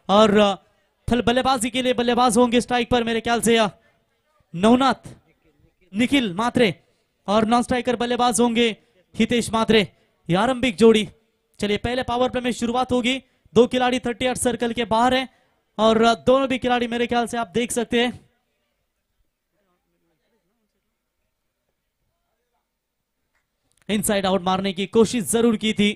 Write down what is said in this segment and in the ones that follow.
और थल बल्लेबाजी के लिए बल्लेबाज होंगे स्ट्राइक पर मेरे ख्याल से नवनाथ निखिल मात्रे, और नॉन स्ट्राइकर बल्लेबाज होंगे हितेश मात्रे। ये आरंभिक जोड़ी। चलिए पहले पावर प्ले में शुरुआत होगी। दो खिलाड़ी 38 सर्कल के बाहर हैं और दोनों भी खिलाड़ी मेरे ख्याल से आप देख सकते हैं इनसाइड आउट मारने की कोशिश जरूर की थी।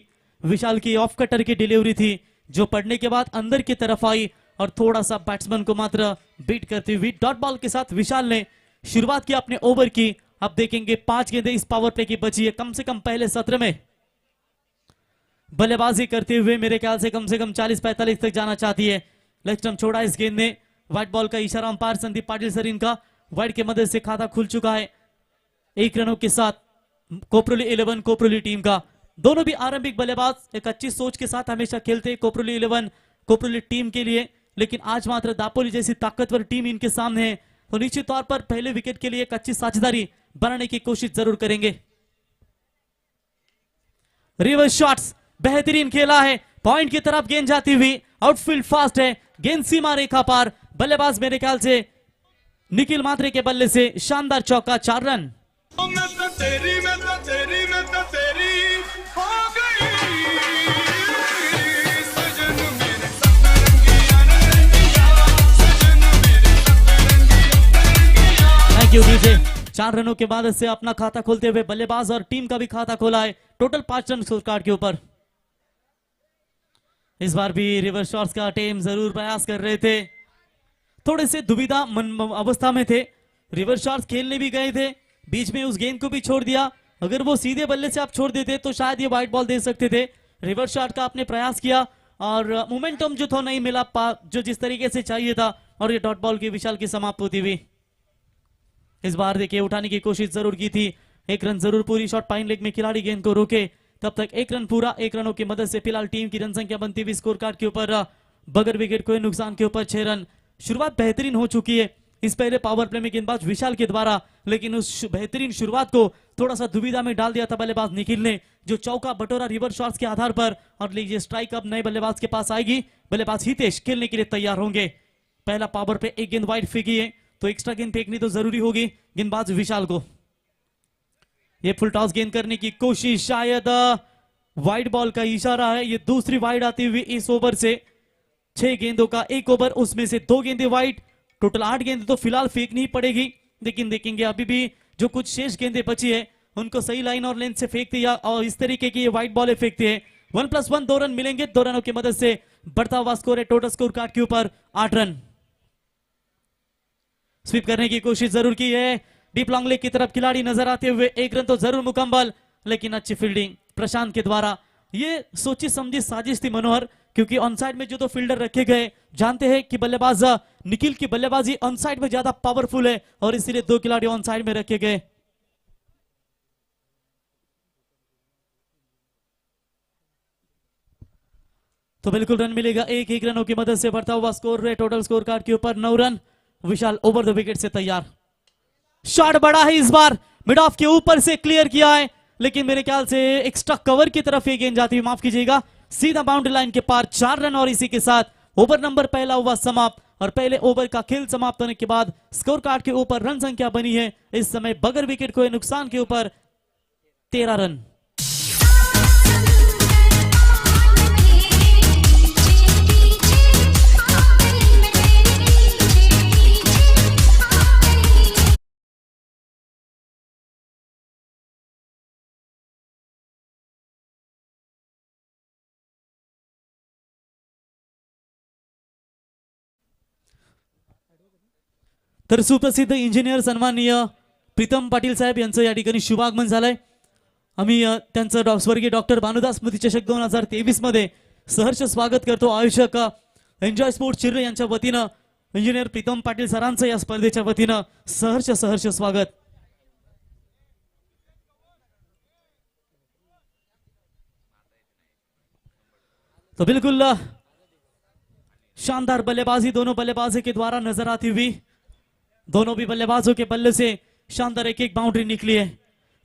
विशाल की ऑफ कटर की डिलीवरी थी जो पड़ने के बाद अंदर की तरफ आई और थोड़ा सा बैट्समैन को मात्र बीट करती हुई डॉट बॉल के साथ विशाल ने शुरुआत की अपने ओवर की। अब देखेंगे 5 गेंदें इस पावर प्ले की बची है कम से कम पहले सत्र में। बल्लेबाजी करते हुए मेरे ख्याल से कम 40-45 तक जाना चाहती है। लेग स्टंप छोड़ा इस गेंद ने। व्हाइट बॉल का इशारा अंपायर संदीप पाटिल सर इनका। व्हाइट की मदद से खाता खुल चुका है 1 रनों के साथ कोपरोली 11 कोपरोली टीम का। दोनों भी आरंभिक बल्लेबाज एक अच्छी सोच के साथ हमेशा खेलते हैं कोपरोली 11 कोपरोली टीम के लिए, लेकिन आज मात्र दापोली जैसी ताकतवर टीम इनके सामने है तो निश्चित तौर पर पहले विकेट के लिए एक अच्छी साझेदारी बनाने की कोशिश जरूर करेंगे। रिवर्स शॉट्स बेहतरीन खेला है, पॉइंट की तरफ गेंद जाती हुई, आउटफील्ड फास्ट है, गेंद सीमा रेखा पार। बल्लेबाज मेरे ख्याल से निखिल मात्रे के बल्ले से शानदार चौका, 4 रन। Thank you DJ. 4 रनों के बाद से अपना खाता खोलते हुए बल्लेबाज और टीम का भी खाता खोला है। टोटल 5 रन स्कोर कार्ड के ऊपर। इस बार भी रिवर्स शॉट्स का टीम जरूर प्रयास कर रहे थे, थोड़े से दुविधा अवस्था में थे। रिवर्स शॉट्स खेलने भी गए थे, बीच में उस गेंद को भी छोड़ दिया। अगर वो सीधे बल्ले से आप छोड़ देते तो शायद ये व्हाइट बॉल दे सकते थे। रिवर्स शॉट का आपने प्रयास किया और मोमेंटम जो था नहीं मिला जो जिस तरीके से चाहिए था, और ये डॉट बॉल की विशाल की समाप्त होती हुई। इस बार देखिए उठाने की कोशिश जरूर की थी, 1 रन जरूर पूरी। शॉट पाइन लेग में खिलाड़ी गेंद को रोके, तब तक 1 रन पूरा। 1 रनों की मदद से फिलहाल टीम की रन संख्या बनती हुई स्कोर कार्ड के ऊपर बगैर विकेट कोई नुकसान के ऊपर 6 रन। शुरुआत बेहतरीन हो चुकी है इस पहले पावर प्ले में गेंदबाज विशाल के द्वारा, लेकिन उस बेहतरीन शुरुआत को थोड़ा सा दुविधा में डाल दिया था बल्लेबाज निखिल ने, जो चौका बटोरा रिवर्स शॉट्स के आधार पर। और लीजिए स्ट्राइक अब नए बल्लेबाज के पास आएगी। बल्लेबाज हितेश खेलने के लिए तैयार होंगे। पहला पावर पे 1 गेंद वाइड फेंकी है तो एक्स्ट्रा गेंद फेंकनी तो जरूरी होगी गेंदबाज विशाल को। ये फुल टॉस गेंद करने की कोशिश, शायद वाइड बॉल का इशारा है। ये दूसरी वाइड आती हुई इस ओवर से। 6 गेंदों का 1 ओवर, उसमें से 2 गेंदें वाइड। टोटल 8 गेंद तो फिलहाल फेंकनी ही पड़ेगी, लेकिन देखेंगे अभी भी जो कुछ शेष गेंदें बची है उनको सही लाइन और लेंथ से फेंकते या और इस तरीके की ये वाइड बॉल फेंकते हैं। 1+1 2 रन मिलेंगे। 2 रनों की मदद से बढ़ता हुआ स्कोर है टोटल स्कोर कार्ड के ऊपर 8 रन। स्वीप करने की कोशिश जरूर की है, डीप लॉन्ग लेग की तरफ खिलाड़ी नजर आते हुए। 1 रन तो जरूर मुकम्मल, लेकिन अच्छी फील्डिंग प्रशांत के द्वारा। ये सोची समझी साजिश थी मनोहर, क्योंकि ऑनसाइड में जो तो फील्डर रखे गए, जानते हैं कि बल्लेबाज निखिल की बल्लेबाजी ऑनसाइड में ज्यादा पावरफुल है और इसीलिए 2 खिलाड़ी ऑनसाइड में रखे गए। तो बिल्कुल रन मिलेगा। 1 रनों की मदद से बढ़ता हुआ स्कोर है टोटल स्कोर कार्ड के ऊपर 9 run. Vishal over the wicket से तैयार। शॉट बड़ा है इस बार, मिड ऑफ के ऊपर से क्लियर किया है, लेकिन मेरे ख्याल से एक्स्ट्रा कवर की तरफ ये गेंद जाती हुई, माफ कीजिएगा, सीधा बाउंड्री लाइन के पार। 4 रन और इसी के साथ ओवर नंबर पहला हुआ समाप्त। और पहले ओवर का खेल समाप्त होने के बाद स्कोर कार्ड के ऊपर रन संख्या बनी है इस समय बगैर विकेट कोई नुकसान के ऊपर 13 रन। तर सुप्रसिद्ध इंजिनियर सन्माननीय प्रीतम पाटील साहेब यांचं या ठिकाणी शुभागमन झालंय। आम्ही त्यांचं स्वर्गीय डॉक्टर भानुदास स्मृती चषक 2023 मध्ये सहर्ष स्वागत करतो। आयोजक एन्जॉय स्पोर्ट्स चिर्रे यांच्या वतीनं इंजिनियर प्रीतम पाटील सरांचं या स्पर्धेच्या वतीनं सहर्ष स्वागत। तो बिल्कुल शानदार बल्लेबाजी दोनों बल्लेबाजों के द्वारा नजर आती हुई। दोनों भी बल्लेबाजों के बल्ले से शानदार एक बाउंड्री निकली है।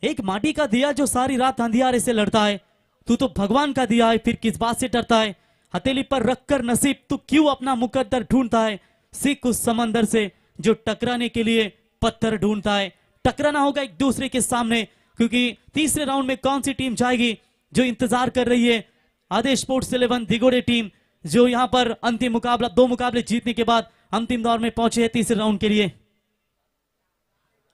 एक माटी का दिया जो सारी रात अंधियारे से लड़ता है, तू तो भगवान का दिया है, फिर किस बात से डरता है। हथेली पर रखकर नसीब तू क्यों अपना मुकद्दर ढूंढता है, सीख उस समंदर से जो टकराने के लिए पत्थर ढूंढता है। टकराना होगा एक दूसरे के सामने, क्योंकि तीसरे राउंड में कौन सी टीम जाएगी जो इंतजार कर रही है। आदेश स्पोर्ट्स 11 दिगोड़े टीम जो यहां पर अंतिम मुकाबला 2 मुकाबले जीतने के बाद अंतिम दौर में पहुंचे हैं तीसरे राउंड के लिए।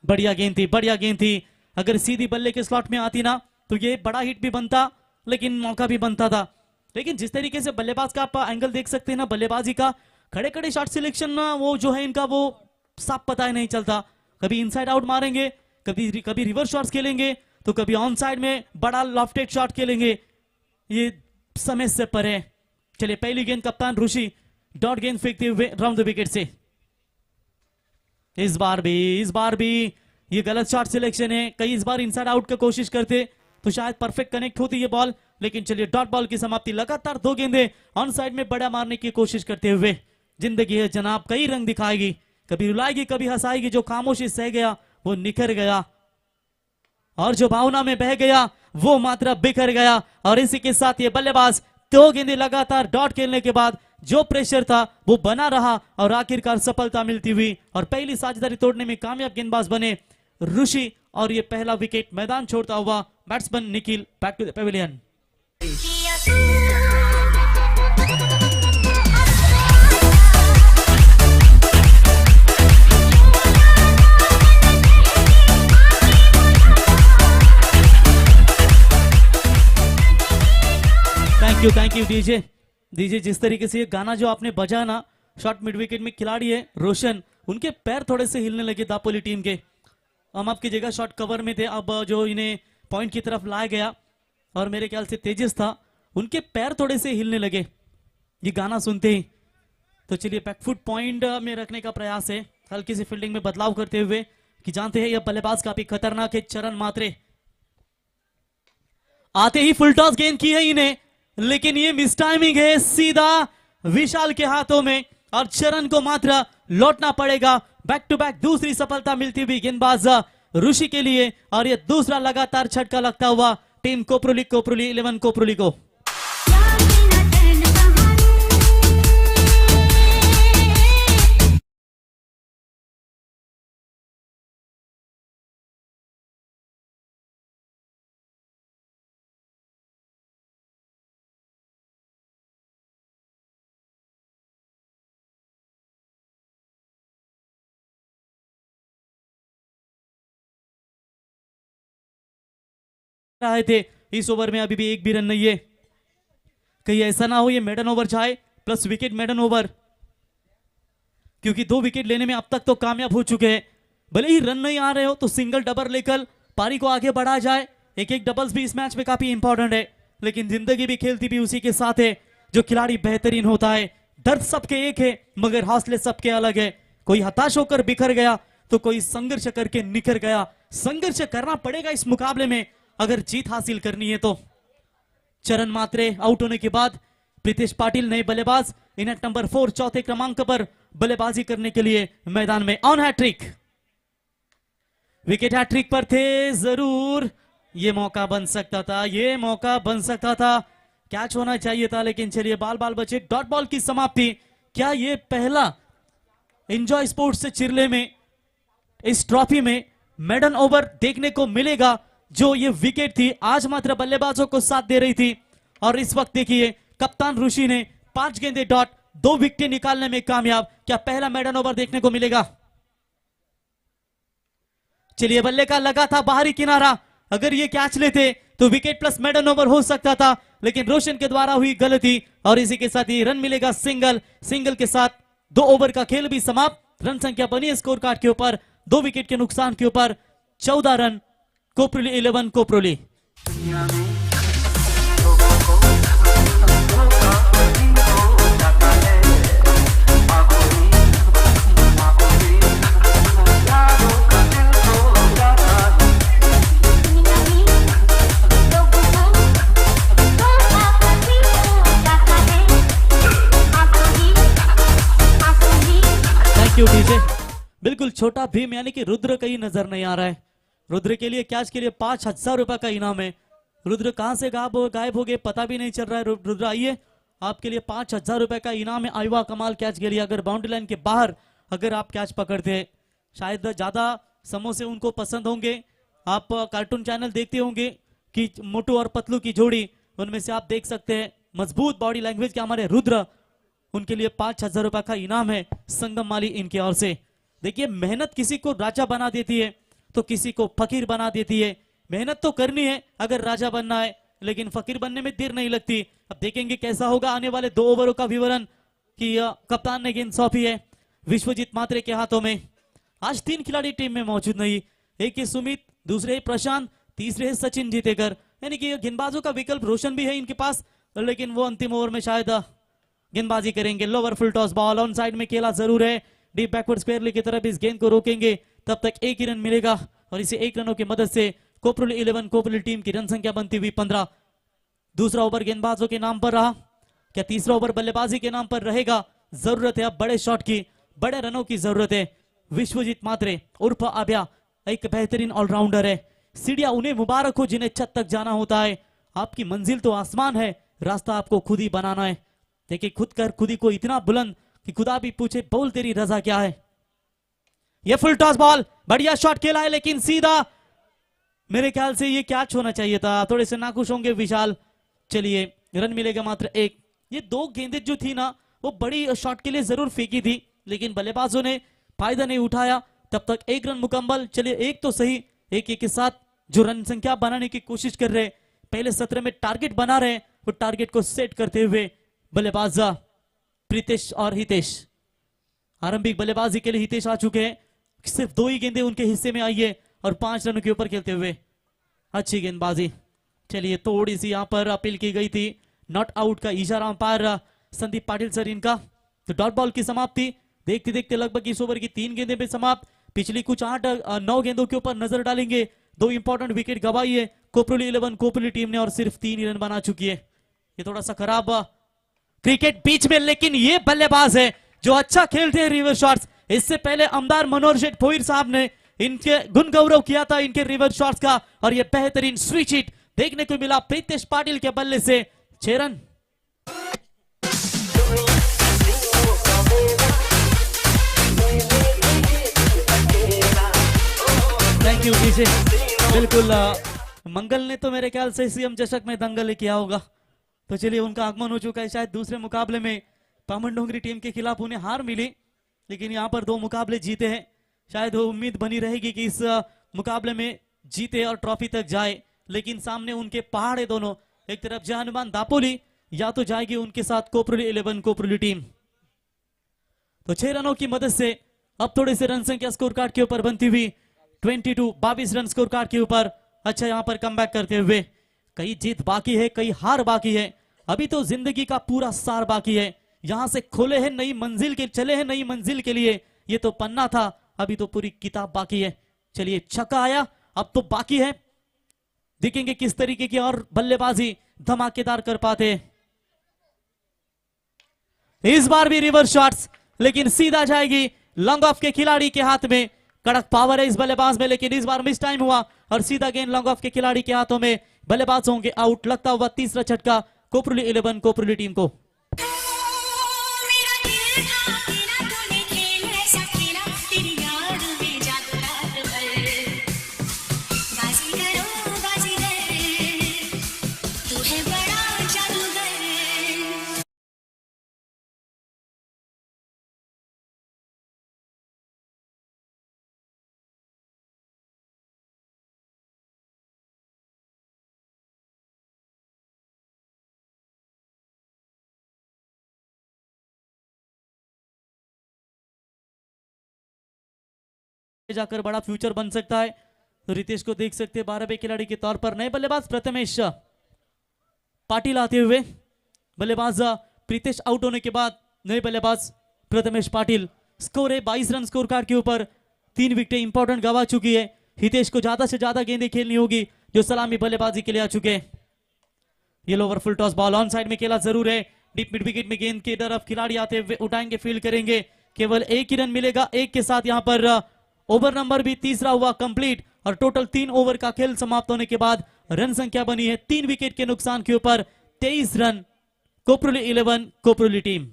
बढ़िया गेंद थी, बढ़िया गेंद थी। अगर सीधी बल्ले के स्लॉट में आती ना तो ये बड़ा हिट भी बनता, लेकिन मौका भी बनता था। लेकिन जिस तरीके से बल्लेबाज का आप एंगल देख सकते हैं ना, बल्लेबाजी का खड़े खड़े शॉट सिलेक्शन ना, वो जो है इनका वो साफ पता ही नहीं चलता। कभी इनसाइड आउट मारेंगे, कभी रिवर्स शॉट्स खेलेंगे, तो कभी ऑन साइड में बड़ा लॉफ्टेड शॉट खेलेंगे। ये समय से परे। चलिए पहली गेंद कप्तान ऋषि डॉट गेंद फेंकते हुए राउंड द विकेट से। इस बार भी ये गलत शॉट सिलेक्शन है। कई इस बार इनसाइड आउट का कोशिश करते तो शायद परफेक्ट कनेक्ट होती ये बॉल, लेकिन चलिए डॉट बॉल की समाप्ति। लगातार 2 गेंदें ऑन साइड में बड़ा मारने की कोशिश करते हुए। जिंदगी है जनाब, कई रंग दिखाएगी, कभी रुलाएगी कभी हंसाएगी। जो खामोशी सह गया वो निखर गया, और जो भावना में बह गया वो मात्र बिखर गया। और इसी के साथ ये बल्लेबाज 2 गेंदें लगातार डॉट खेलने के बाद जो प्रेशर था वो बना रहा, और आखिरकार सफलता मिलती हुई और पहली साझेदारी तोड़ने में कामयाब गेंदबाज बने ऋषि। और ये पहला विकेट मैदान छोड़ता हुआ batsman Nikhil back to the pavilion. Thank you DJ. जिस तरीके से ये गाना जो आपने बजाया ना, शॉट मिड विकेट में खिलाड़ी है रोशन, उनके पैर थोड़े से हिलने लगे दापोली टीम के। हम आपकी जगह शॉट कवर में थे, अब जो इन्हें पॉइंट की तरफ लाया गया और मेरे ख्याल से तेजस था, उनके पैर थोड़े से हिलने लगे ये गाना सुनते ही। तो चलिए बैकफुट पॉइंट में रखने का प्रयास है, हल्की सी फील्डिंग में बदलाव करते हुए, कि जानते हैं यह बल्लेबाज काफी खतरनाक है। चरण मात्रे आते ही फुल टॉस गेंद की है इन्हें, लेकिन ये मिस टाइमिंग है सीधा विशाल के हाथों में, और चरण को मात्र लौटना पड़ेगा। बैक टू बैक दूसरी सफलता मिलती हुई गेंदबाज ऋषि के लिए, और ये दूसरा लगातार छक्का लगता हुआ टीम कोपरोली 11 कोपरोली को। रहे थे इस ओवर में अभी भी एक भी रन नहीं है, कहीं ऐसा ना हो ये मेडन ओवर जाए प्लस विकेट मेडन ओवर, क्योंकि 2 विकेट लेने में अब तक तो कामयाब हो चुके हैं। भले ही रन नहीं आ रहे हो तो सिंगल डबल लेकर पारी को आगे बढ़ाया जाए। एक डबल्स भी इस मैच में काफी इंपॉर्टेंट है, लेकिन जिंदगी भी खेलती भी उसी के साथ है। जो खिलाड़ी बेहतरीन होता है, दर्द सबके एक है मगर हौसले सबके अलग है। कोई हताश होकर बिखर गया तो कोई संघर्ष करके निखर गया। संघर्ष करना पड़ेगा इस मुकाबले में अगर जीत हासिल करनी है तो। चरण मात्रे आउट होने के बाद प्रीतेश पाटिल नए बल्लेबाज इनिंग नंबर 4 चौथे क्रमांक पर बल्लेबाजी करने के लिए मैदान में। ऑन हैट्रिक, विकेट हैट्रिक पर थे जरूर, ये मौका बन सकता था, ये मौका बन सकता था, कैच होना चाहिए था, लेकिन चलिए बाल बचे। डॉट बॉल की समाप्ति। क्या ये पहला एंजॉय स्पोर्ट्स से चिरले में इस ट्रॉफी में मेडन ओवर देखने को मिलेगा? जो ये विकेट थी आज मात्र बल्लेबाजों को साथ दे रही थी, और इस वक्त देखिए कप्तान ऋषि ने 5 गेंदे डॉट 2 विकेट निकालने में कामयाब। क्या पहला मेडन ओवर देखने को मिलेगा? चलिए बल्ले का लगा था बाहरी किनारा, अगर ये कैच लेते तो विकेट प्लस मेडन ओवर हो सकता था, लेकिन रोशन के द्वारा हुई गलती, और इसी के साथ ही रन मिलेगा सिंगल के साथ 2 ओवर का खेल भी समाप्त। रन संख्या बनी है स्कोर कार्ड के ऊपर 2 विकेट के नुकसान के ऊपर 14 रन कोपरोली 11 कोपरोली। Thank you DJ. बिल्कुल छोटा भीम यानी कि रुद्र कहीं नजर नहीं आ रहा है। रुद्र के लिए कैच के लिए 5000 रुपए का इनाम है। रुद्र कहां से गायब हो गए पता भी नहीं चल रहा है। रुद्र आइए आपके लिए 5,000 रुपए का इनाम है आईवा कमाल कैच के लिए। अगर बाउंड्री लाइन के बाहर अगर आप कैच पकड़ते हैं, शायद ज्यादा समोसे उनको पसंद होंगे। आप कार्टून चैनल देखते होंगे कि मोटू और पतलू की जोड़ी, उनमें से आप देख सकते हैं मजबूत बॉडी लैंग्वेज के हमारे रुद्र, उनके लिए 5,000 रुपए का इनाम है संगम माली इनकी ओर से। देखिए मेहनत किसी को राजा बना देती है तो किसी को फकीर बना देती है। मेहनत तो करनी है अगर राजा बनना है, लेकिन फकीर बनने में देर नहीं लगती। अब देखेंगे कैसा होगा आने वाले 2 ओवरों का विवरण कि कप्तान ने गेंद सौंपी है विश्वजीत मात्रे के हाथों में। आज 3 खिलाड़ी टीम में मौजूद नहीं, एक है सुमित, दूसरे है प्रशांत, तीसरे है सचिन जीतेकर, यानी कि गेंदबाजों का विकल्प रोशन भी है इनके पास, लेकिन वो अंतिम ओवर में शायद गेंदबाजी करेंगे। Lower full toss ball on side में खेला जरूर है, डीप बैकवर्ड स्क्वायर की तरफ इस गेंद को रोकेंगे, तब तक 1 ही रन मिलेगा और इसे 1 रनों की मदद से कोपरोली 11 कोपरोली टीम की रन संख्या बनती हुई 15। दूसरा ओवर गेंदबाजों के नाम पर रहा, क्या तीसरा ओवर बल्लेबाजी के नाम पर रहेगा? जरूरत है अब बड़े शॉट की, बड़े रनों की जरूरत है। विश्वजीत मात्रे उर्फ आभ्या एक बेहतरीन ऑलराउंडर है। सीढ़ियां उन्हें मुबारक हो जिन्हें छत तक जाना होता है। आपकी मंजिल तो आसमान है, रास्ता आपको खुद ही बनाना है। देखिए खुद कर खुद ही को इतना बुलंद कि खुदा भी पूछे बोल तेरी रजा क्या है। ये फुल टॉस बॉल, बढ़िया शॉट खेला है लेकिन सीधा, मेरे ख्याल से ये कैच होना चाहिए था। थोड़े से नाखुश होंगे विशाल। चलिए रन मिलेगा मात्र 1। ये 2 गेंदें जो थी ना वो बड़ी शॉट के लिए जरूर फेंकी थी, लेकिन बल्लेबाजों ने फायदा नहीं उठाया। तब तक 1 रन मुकम्मल। चलिए एक तो सही, एक के साथ जो रन संख्या बनाने की कोशिश कर रहे, पहले सत्र में टारगेट बना रहे, वो टारगेट को सेट करते हुए बल्लेबाज प्रीतेश और हितेश। आरंभिक बल्लेबाजी के लिए हितेश आ चुके हैं, सिर्फ 2 ही गेंदें उनके हिस्से में आई है और 5 रनों के ऊपर खेलते हुए अच्छी गेंदबाजी। चलिए थोड़ी सी यहां पर अपील की गई थी, नॉट आउट का इशारा अंपायर संदीप पाटिल सर इनका। तो डॉट बॉल की समाप्ति देखते देखते लगभग इस ओवर की 3 गेंदें पे समाप्त। पिछली कुछ 8-9 गेंदों के ऊपर नजर डालेंगे। 2 इंपॉर्टेंट विकेट गवाई है कोपरोली 11 कोपरोली टीम ने और सिर्फ 3 ही रन बना चुकी है। ये थोड़ा सा खराब क्रिकेट बीच में, लेकिन ये बल्लेबाज है जो अच्छा खेलते हैं रिवर्स शॉट्स। इससे पहले आमदार मनोहर शेठ भोईर साहब ने इनके गुण गौरव किया था इनके रिवर्स शॉट्स का, और ये बेहतरीन स्विच हिट देखने को मिला प्रीतेश पाटिल के बल्ले से। 6 रन। Thank you DJ. बिल्कुल मंगल ने तो मेरे ख्याल से सीएम चषक में दंगल किया होगा। तो चलिए उनका आगमन हो चुका है। शायद दूसरे मुकाबले में पामन डोंगरी टीम के खिलाफ उन्हें हार मिली, लेकिन यहाँ पर 2 मुकाबले जीते हैं। शायद वो उम्मीद बनी रहेगी कि इस मुकाबले में जीते और ट्रॉफी तक जाए, लेकिन सामने उनके पहाड़ है दोनों। एक तरफ जहानुमान दापोली, या तो जाएगी उनके साथ कोपरोली 11 कोपरोली टीम। तो 6 रनों की मदद से अब थोड़े से रन संख्या स्कोर कार्ड के ऊपर बनती हुई 22 रन स्कोर कार्ड के ऊपर। अच्छा यहाँ पर कमबैक करते हुए, कई जीत बाकी है, कई हार बाकी है, अभी तो जिंदगी का पूरा सार बाकी है। यहां से खोले हैं नई मंजिल के, चले हैं नई मंजिल के लिए। ये तो पन्ना था, अभी तो पूरी किताब बाकी है। चलिए छक्का आया, अब तो बाकी है, देखेंगे किस तरीके की और बल्लेबाजी धमाकेदार कर पाते। इस बार भी रिवर्स शॉट्स, लेकिन सीधा जाएगी लॉन्ग ऑफ के खिलाड़ी के हाथ में। कड़क पावर है इस बल्लेबाज में, लेकिन इस बार मिस टाइम हुआ और सीधा गेंद लॉन्ग ऑफ के खिलाड़ी के हाथों में। बल्लेबाज होंगे आउट। लगता हुआ तीसरा झटका कोपरोली 11 कोपरोली टीम को। जाकर बड़ा फ्यूचर बन सकता है। तो रितेश को देख सकते हैं 12वें खिलाड़ी के तौर पर। नए बल्लेबाज प्रथमेश पाटिल आते हुए, बल्लेबाज प्रीतेश आउट होने के बाद नए बल्लेबाज प्रथमेश पाटिल। स्कोर है 22 रन स्कोर कार्ड के ऊपर। 3 विकेटें इंपॉर्टेंट गवा चुकी है। हितेश को ज्यादा से ज्यादा गेंदें खेलनी होगी जो सलामी बल्लेबाजी के लिए आ चुके हैं। ये lower full toss ball on side में खेला जरूर है। डीप मिड विकेट में गेंद की तरफ खिलाड़ी आते हुए उठाएंगे, फील्ड करेंगे। केवल 1 ही रन मिलेगा। 1 के साथ यहां पर ओवर नंबर भी तीसरा हुआ कंप्लीट और टोटल 3 ओवर का खेल समाप्त होने के बाद रन संख्या बनी है 3 विकेट के नुकसान के ऊपर 23 रन। कोपरोली 11 कोपरोली टीम।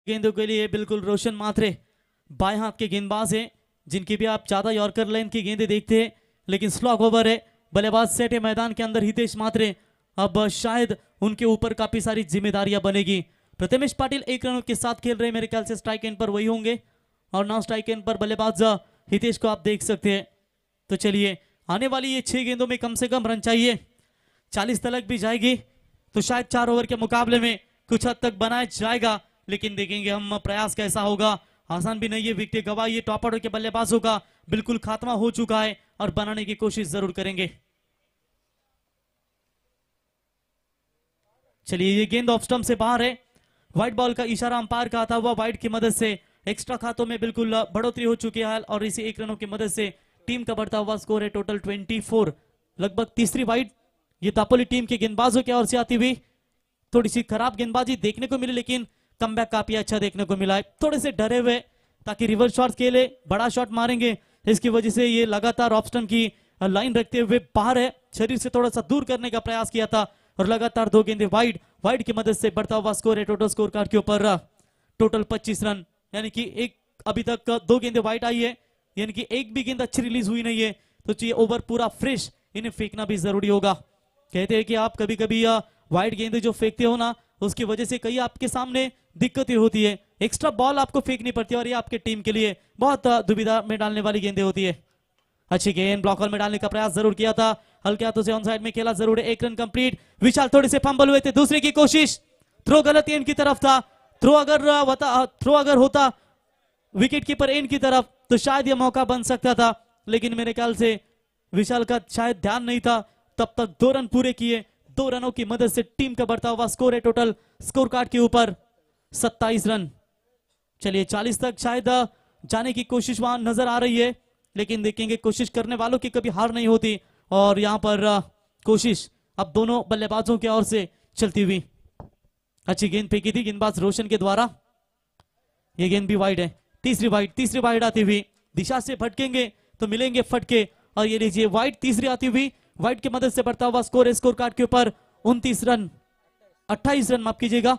गेंदों के लिए बिल्कुल रोशन मात्रे बाएं हाथ के गेंदबाज हैं, जिनकी भी आप ज्यादा यॉर्कर लाइन की गेंदें देखते हैं, लेकिन स्लॉग ओवर है। बल्लेबाज सेट है मैदान के अंदर हितेश मात्रे। अब शायद उनके ऊपर काफी सारी जिम्मेदारियां बनेगी। प्रथमेश पाटिल 1 रनों के साथ खेल रहे हैं, मेरे ख्याल से स्ट्राइक एंड पर वही होंगे और नॉन स्ट्राइक एंड पर बल्लेबाज हितेश को आप देख सकते हैं। तो चलिए, आने वाली ये 6 गेंदों में कम से कम रन चाहिए। 40 तलक भी जाएगी तो शायद 4 ओवर के मुकाबले में कुछ हद तक बनाया जाएगा, लेकिन देखेंगे हम प्रयास कैसा होगा। आसान भी नहीं है, विकेट गवा ये टॉप ऑर्डर के बल्लेबाजों का बिल्कुल खात्मा हो चुका है और बनाने की कोशिश जरूर करेंगे। चलिए, ये गेंद ऑफ स्टंप से बाहर है। व्हाइट बॉल का इशारा अंपायर का आता हुआ व्हाइट की मदद से एक्स्ट्रा खातों में बिल्कुल बढ़ोतरी हो चुकी है और इसी 1 रनों की मदद से टीम का बढ़ता हुआ स्कोर है टोटल 24। लगभग तीसरी वाइड ये दापोली टीम के गेंदबाजों की ओर से आती हुई। थोड़ी सी खराब गेंदबाजी देखने को मिली, लेकिन कमबैक काफी अच्छा देखने को मिला है। थोड़े से डरे हुए ताकि रिवर्स शॉट खेले, बड़ा शॉट मारेंगे, इसकी वजह से ये लगातार ऑफ स्टंप की लाइन रखते हुए बाहर है। शरीर से थोड़ा सा दूर करने का प्रयास किया था और लगातार 2 गेंदें वाइड की मदद से बढ़ता हुआ स्कोर है टोटल स्कोर कार्ड के ऊपर टोटल 25 रन। यानी कि एक अभी तक 2 गेंदें वाइड आई है, यानी कि एक भी गेंद अच्छी रिलीज हुई नहीं है, तो चाहिए ओवर पूरा फ्रेश इन्हें फेंकना भी जरूरी होगा। कहते हैं कि आप कभी कभी वाइड गेंदें जो फेंकते हो ना, उसकी वजह से कई आपके सामने दिक्कतें होती है। एक्स्ट्रा बॉल आपको फेंकनी पड़ती है और ये आपके टीम के लिए बहुत दुविधा में डालने वाली गेंदें होती है। अच्छी गेंद ब्लॉकर में डालने का प्रयास जरूर किया था, हल्के हाथों से ऑन साइड में खेला जरूर है। 1 रन कंप्लीट। विशाल थोड़े से फंबल हुए थे, दूसरे की कोशिश, थ्रो गलत एंड की तरफ था। थ्रो अगर होता विकेट कीपर एंड की तरफ तो शायद यह मौका बन सकता था, लेकिन मेरे ख्याल से विशाल का शायद ध्यान नहीं था। तब तक 2 रन पूरे किए। 2 रनों की मदद से टीम का बढ़ता हुआ स्कोर है टोटल स्कोर कार्ड के ऊपर 27 रन। चलिए, 40 तक शायद जाने की कोशिश वहां नजर आ रही है, लेकिन देखेंगे कोशिश करने वालों की कभी हार नहीं होती और यहां पर कोशिश अब दोनों बल्लेबाजों की ओर से चलती हुई। अच्छी गेंद फेंकी थी गेंदबाज रोशन के द्वारा। ये गेंद भी वाइड है। तीसरी वाइड आती हुई, दिशा से भटकेंगे तो मिलेंगे फटके और ये लीजिए वाइड तीसरी आती हुई। वाइड की मदद से बढ़ता हुआ स्कोर है स्कोर कार्ड के ऊपर 28 रन माफ कीजिएगा।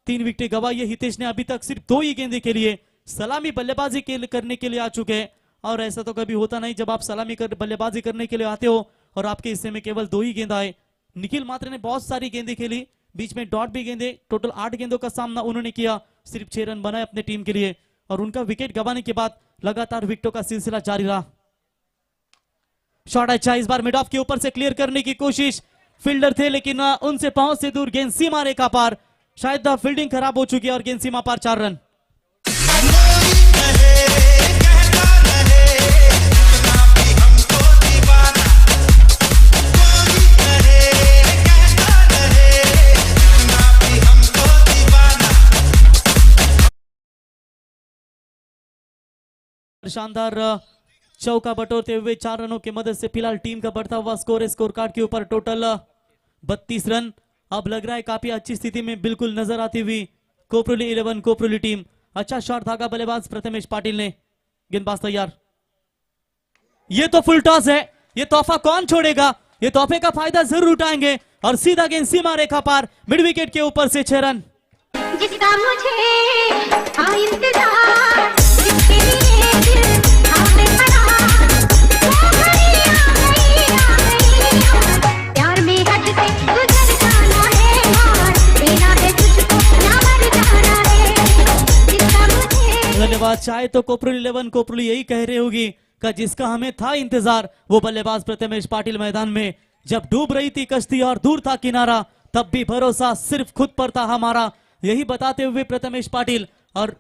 3 विकेट गवाई है हितेश ने। अभी तक सिर्फ 2 ही गेंदे के लिए सलामी बल्लेबाजी करने के लिए आ चुके हैं और ऐसा तो कभी होता नहीं जब आप सलामी बल्लेबाजी करने के लिए आते हो और आपके हिस्से में केवल 2 ही गेंद आए। निखिल मात्रे ने बहुत सारी गेंदें खेली, बीच में डॉट भी गेंदे, टोटल 8 गेंदों का सामना उन्होंने किया, सिर्फ 6 रन बनाए अपने टीम के लिए और उनका विकेट गंवाने के बाद लगातार विकेटों का सिलसिला जारी रहा। शॉट अच्छा, इस बार मिड ऑफ के ऊपर से क्लियर करने की कोशिश, फील्डर थे लेकिन उनसे पहुंच से दूर, गेंद सीमा रेखा पार। शायद फील्डिंग खराब हो चुकी है और गेंद सीमा पार 4 रन। शानदार चौका बटोरते हुए 4 रनों की मदद से फिलहाल टीम का बढ़ता हुआ स्कोर है स्कोर कार्ड के ऊपर टोटल 32 रन। अब लग रहा है काफी अच्छी स्थिति में बिल्कुल नजर आती हुई कोपरोली 11 कोपरोली टीम। अच्छा शॉट धागा बल्लेबाज प्रथमेश पाटिल ने, गेंदबाज तैयार। ये तो फुल टॉस है, ये तोहफा कौन छोड़ेगा, ये तोहफे का फायदा जरूर उठाएंगे और सीधा गेंद सीमा रेखा पार मिड विकेट के ऊपर से 6 रन। जिसका मुझे था इंतजार, जिसके लिए दिल था बेकरार, वो घड़ी आ गई, प्यार में हद से गुजर जाना है यार, देना है तुझको ना मर जाना है, जिसका मुझे। धन्यवाद। चाहे तो कोपरोली 11 कोपरोली यही कह रही होगी कि जिसका हमें था इंतजार वो बल्लेबाज प्रथमेश पाटिल मैदान में जब डूब रही थी कश्ती और दूर था किनारा, तब भी भरोसा सिर्फ खुद पर था हमारा, यही बताते हुए प्रथमेश पाटिल और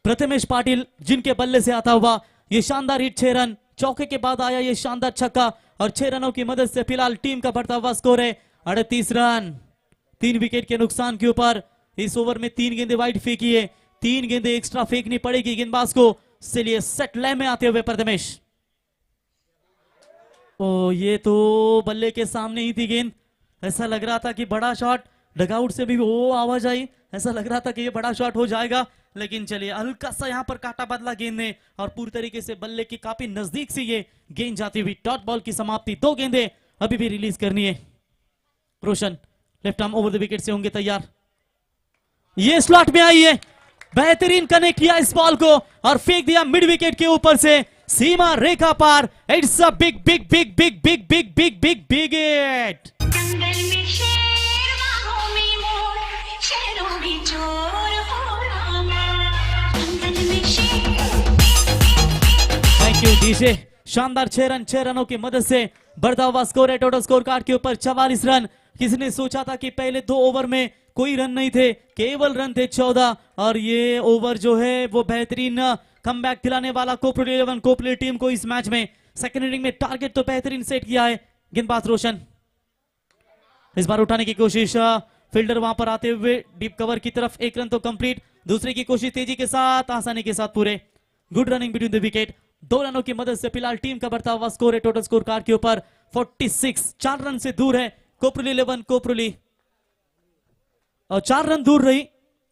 प्रथमेश पाटिल जिनके बल्ले से आता हुआ ये शानदार हिट 6 रन चौके के बाद आया ये शानदार छक्का और 6 रनों की मदद से फिलहाल टीम का बढ़ता हुआ स्कोर है 38 रन। 3 विकेट के नुकसान के ऊपर इस ओवर में 3 गेंदें वाइड फेंकी है, 3 गेंदें एक्स्ट्रा फेंकनी पड़ेगी गेंदबाज को। इसलिए सेट ले में आते हुए प्रथमेश, ओ ये तो बल्ले के सामने ही थी गेंद। ऐसा लग रहा था कि बड़ा शॉट, डगआउट से भी वो आवाज आई, ऐसा लग रहा था कि ये बड़ा शॉट हो जाएगा, लेकिन चलिए हल्का सा यहाँ पर काटा बदला गेंद ने और पूरी तरीके से बल्ले के काफी नजदीक से ये गेंद जाती हुई। डॉट बॉल की समाप्ति, 2 गेंदें अभी भी रिलीज करनी है। Roshan left arm over the wicket से होंगे तैयार। ये स्लॉट में आई है, बेहतरीन कनेक्ट किया इस बॉल को और फेंक दिया मिड विकेट के ऊपर से सीमा रेखा पार। It's a big big big big big big big big big hit. जंगल में शेर, बाहों में मोर, शहरों में चोर हो रामा। जंगल में शेर। Thank you DJ. शानदार 6 रनों की मदद से बढ़ता हुआ स्कोर है टोटल स्कोर कार्ड के ऊपर 44 रन। किसी ने सोचा था कि पहले 2 ओवर में कोई रन नहीं थे, केवल रन थे 14 और ये ओवर जो है वो बेहतरीन कमबैक दिलाने वाला कोपरोली 11 कोपरोली टीम को इस मैच में। सेकंड इनिंग में टारगेट तो बेहतरीन सेट किया है गेंदबाज रोशन। इस बार उठाने की कोशिश, फील्डर वहां पर आते हुए डीप कवर की तरफ, 1 रन तो कंप्लीट, दूसरे की कोशिश तेजी के साथ, आसानी के साथ पूरे। Good running between the wicket. 2 रनों की मदद से फिलहाल टीम का बढ़ता हुआ स्कोर है टोटल स्कोर कार्ड के ऊपर 46। 4 रन से दूर है कोपरोली 11 कोपरोली, और 4 रन दूर रही,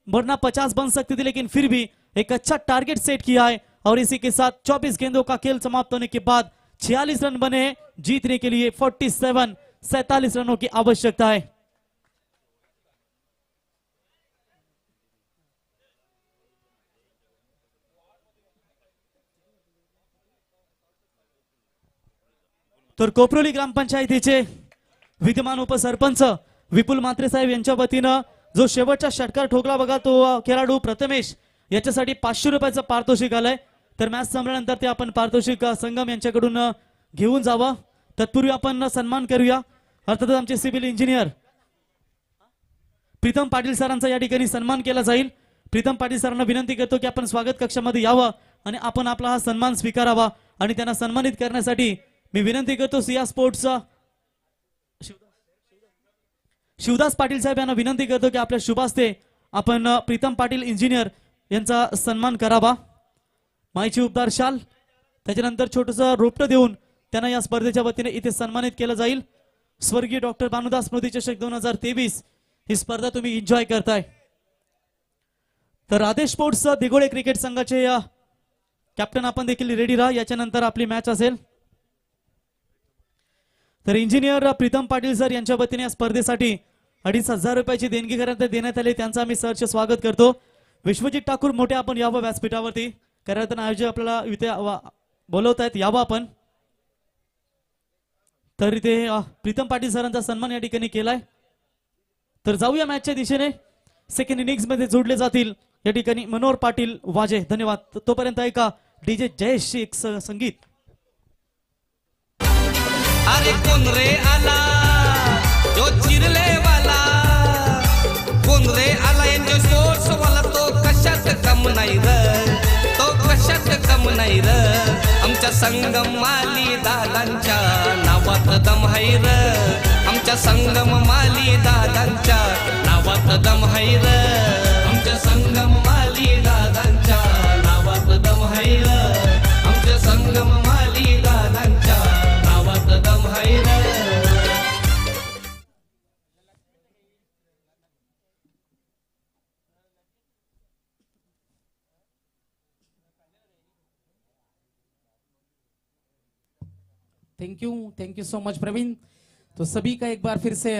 वरना 50 बन सकती थी, लेकिन फिर भी एक अच्छा टारगेट सेट किया है और इसी के साथ 24 गेंदों का खेल समाप्त होने के बाद 46 रन बने हैं। जीतने के लिए 47 रनों की आवश्यकता है। तर कोपरोली ग्रामपंचायतीचे विद्यमान उपसरपंच विपुल मात्रे साहेब यांच्या वतीनं जो शेवटचा षटकार ठोकला बघा तो खेळाडू प्रथमेश याच्यासाठी 500 रुपयाचं पारितोषिक आलंय। तर मॅच संपल्यानंतर ते आपण पारितोषिक संगम यांच्याकडून घेऊन जावं। तत्पूर्वी आपण सन्मान करूया। अर्थातच आमचे सिव्हिल इंजिनियर प्रीतम पाटील सरांचा या ठिकाणी सन्मान केला जाईल। प्रीतम पाटील सरांना विनंती करतो की आपण स्वागत कक्षामध्ये यावं आणि आपण आपला हा सन्मान स्वीकारावा आणि त्यांना सन्मानित करण्यासाठी मी विनंती करतो सिया स्पोर्ट्सचा शिवदास पाटील साहेब यांना विनंती करतो की आपल्या शुभ हस्ते आपण प्रीतम पाटील इंजिनियर यांचा सन्मान करावा। माईची उपदार शाल, त्याच्यानंतर छोटंसं रोपटं देऊन त्यांना या स्पर्धेच्या वतीने इथे सन्मानित केलं जाईल। स्वर्गीय डॉक्टर भानुदास स्मृती चषक 2023 ही स्पर्धा तुम्ही एन्जॉय करताय। तर आदेश स्पोर्ट्स दिघोळे क्रिकेट संघाचे कॅप्टन आपण देखील रेडी राहा, याच्यानंतर आपली मॅच असेल। तर इंजिनियर प्रीतम पाटील सर यांच्या वतीने या स्पर्धेसाठी 2500 रुपयाची देणगी देण्यात आली, त्यांचं आम्ही सहर्ष स्वागत करतो। विश्वजित ठाकूर मोठे आपण यावं व्यासपीठावरती, कारण आयोजक आपल्याला इथे बोलवत आहेत, यावं आपण। तर इथे प्रीतम पाटील सरांचा सन्मान या ठिकाणी केलाय। तर जाऊया मॅचच्या दिशेने। सेकंड इनिंग्स मध्ये जोडले जातील या ठिकाणी मनोहर पाटील वाजे। धन्यवाद। तोपर्यंत ऐका डीजे जयेश संगीत। अरे कोण रे आला जो चिरले वाला, कोण रे आला एंजॉय स्पोर्ट्स वाला, तो कशात कम नाही र, तो कशात कम नाही र, आमच्या संगम माली दादांच्या नावात दम आहे र, आमच्या संगम माली दादांच्या नावात दम आहे र, आमच्या संगम माली दादांच्या नावात दम आहे र, आमच्या संगम माली दादांच्या नावात दम आहे र। Thank you so much Praveen. तो सभी का एक बार फिर से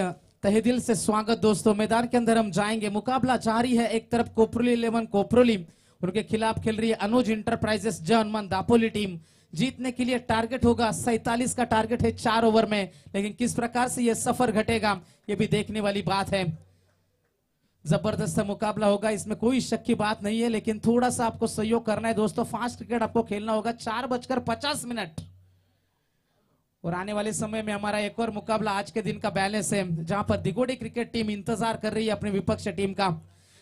तहे दिल से स्वागत। दोस्तों मैदान के अंदर हम जाएंगे, मुकाबला जारी है। एक तरफ कोपरोली 11 कोपरोली, उनके खिलाफ खेल रही है अनुज इंटरप्राइजेस जय हनुमान दापोली टीम। जीतने के लिए टारगेट होगा 47 का टारगेट है 4 ओवर में, लेकिन किस प्रकार से यह सफर घटेगा ये भी देखने वाली बात है। जबरदस्त मुकाबला होगा, इसमें कोई शक की बात नहीं है, लेकिन थोड़ा सा आपको सहयोग करना है दोस्तों। फास्ट क्रिकेट आपको खेलना होगा। 4:50 और आने वाले समय में हमारा एक और मुकाबला आज के दिन का बैलेंस है, जहां पर दिगोड़ी क्रिकेट टीम इंतजार कर रही है अपनी विपक्ष टीम का।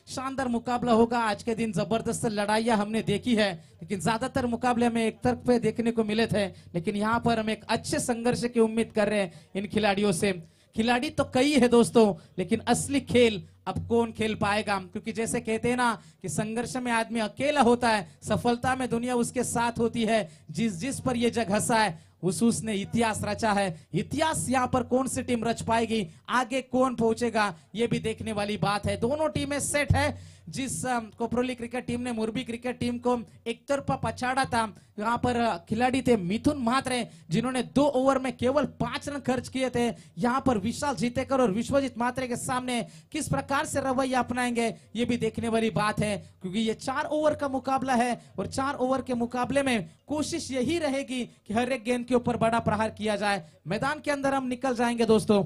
शानदार मुकाबला होगा। आज के दिन जबरदस्त लड़ाइयां हमने देखी है, लेकिन ज्यादातर मुकाबले में एक तरफ पे देखने को मिले थे, लेकिन यहाँ पर हम एक अच्छे संघर्ष की उम्मीद कर रहे हैं इन खिलाड़ियों से। खिलाड़ी तो कई है दोस्तों, लेकिन असली खेल अब कौन खेल पाएगा, क्योंकि जैसे कहते हैं ना कि संघर्ष में आदमी अकेला होता है, सफलता में दुनिया उसके साथ होती है। जिस जिस पर ये जग हंसा है उसने इतिहास रचा है। इतिहास यहाँ पर कौन सी टीम रच पाएगी, आगे कौन पहुंचेगा, ये भी देखने वाली बात है। दोनों टीमें सेट है। जिस कोपरोली क्रिकेट टीम ने मोरबी क्रिकेट टीम को एक तरफा पछाड़ा था, यहाँ पर खिलाड़ी थे मिथुन म्हात्रे, जिन्होंने 2 ओवर में केवल 5 रन खर्च किए थे। यहाँ पर विशाल जीतेकर और विश्वजीत म्हात्रे के सामने किस प्रकार से रवैया अपनाएंगे, ये भी देखने वाली बात है, क्योंकि ये 4 ओवर का मुकाबला है और 4 ओवर के मुकाबले में कोशिश यही रहेगी कि हर एक गेंद के ऊपर बड़ा प्रहार किया जाए। मैदान के अंदर हम निकल जाएंगे दोस्तों।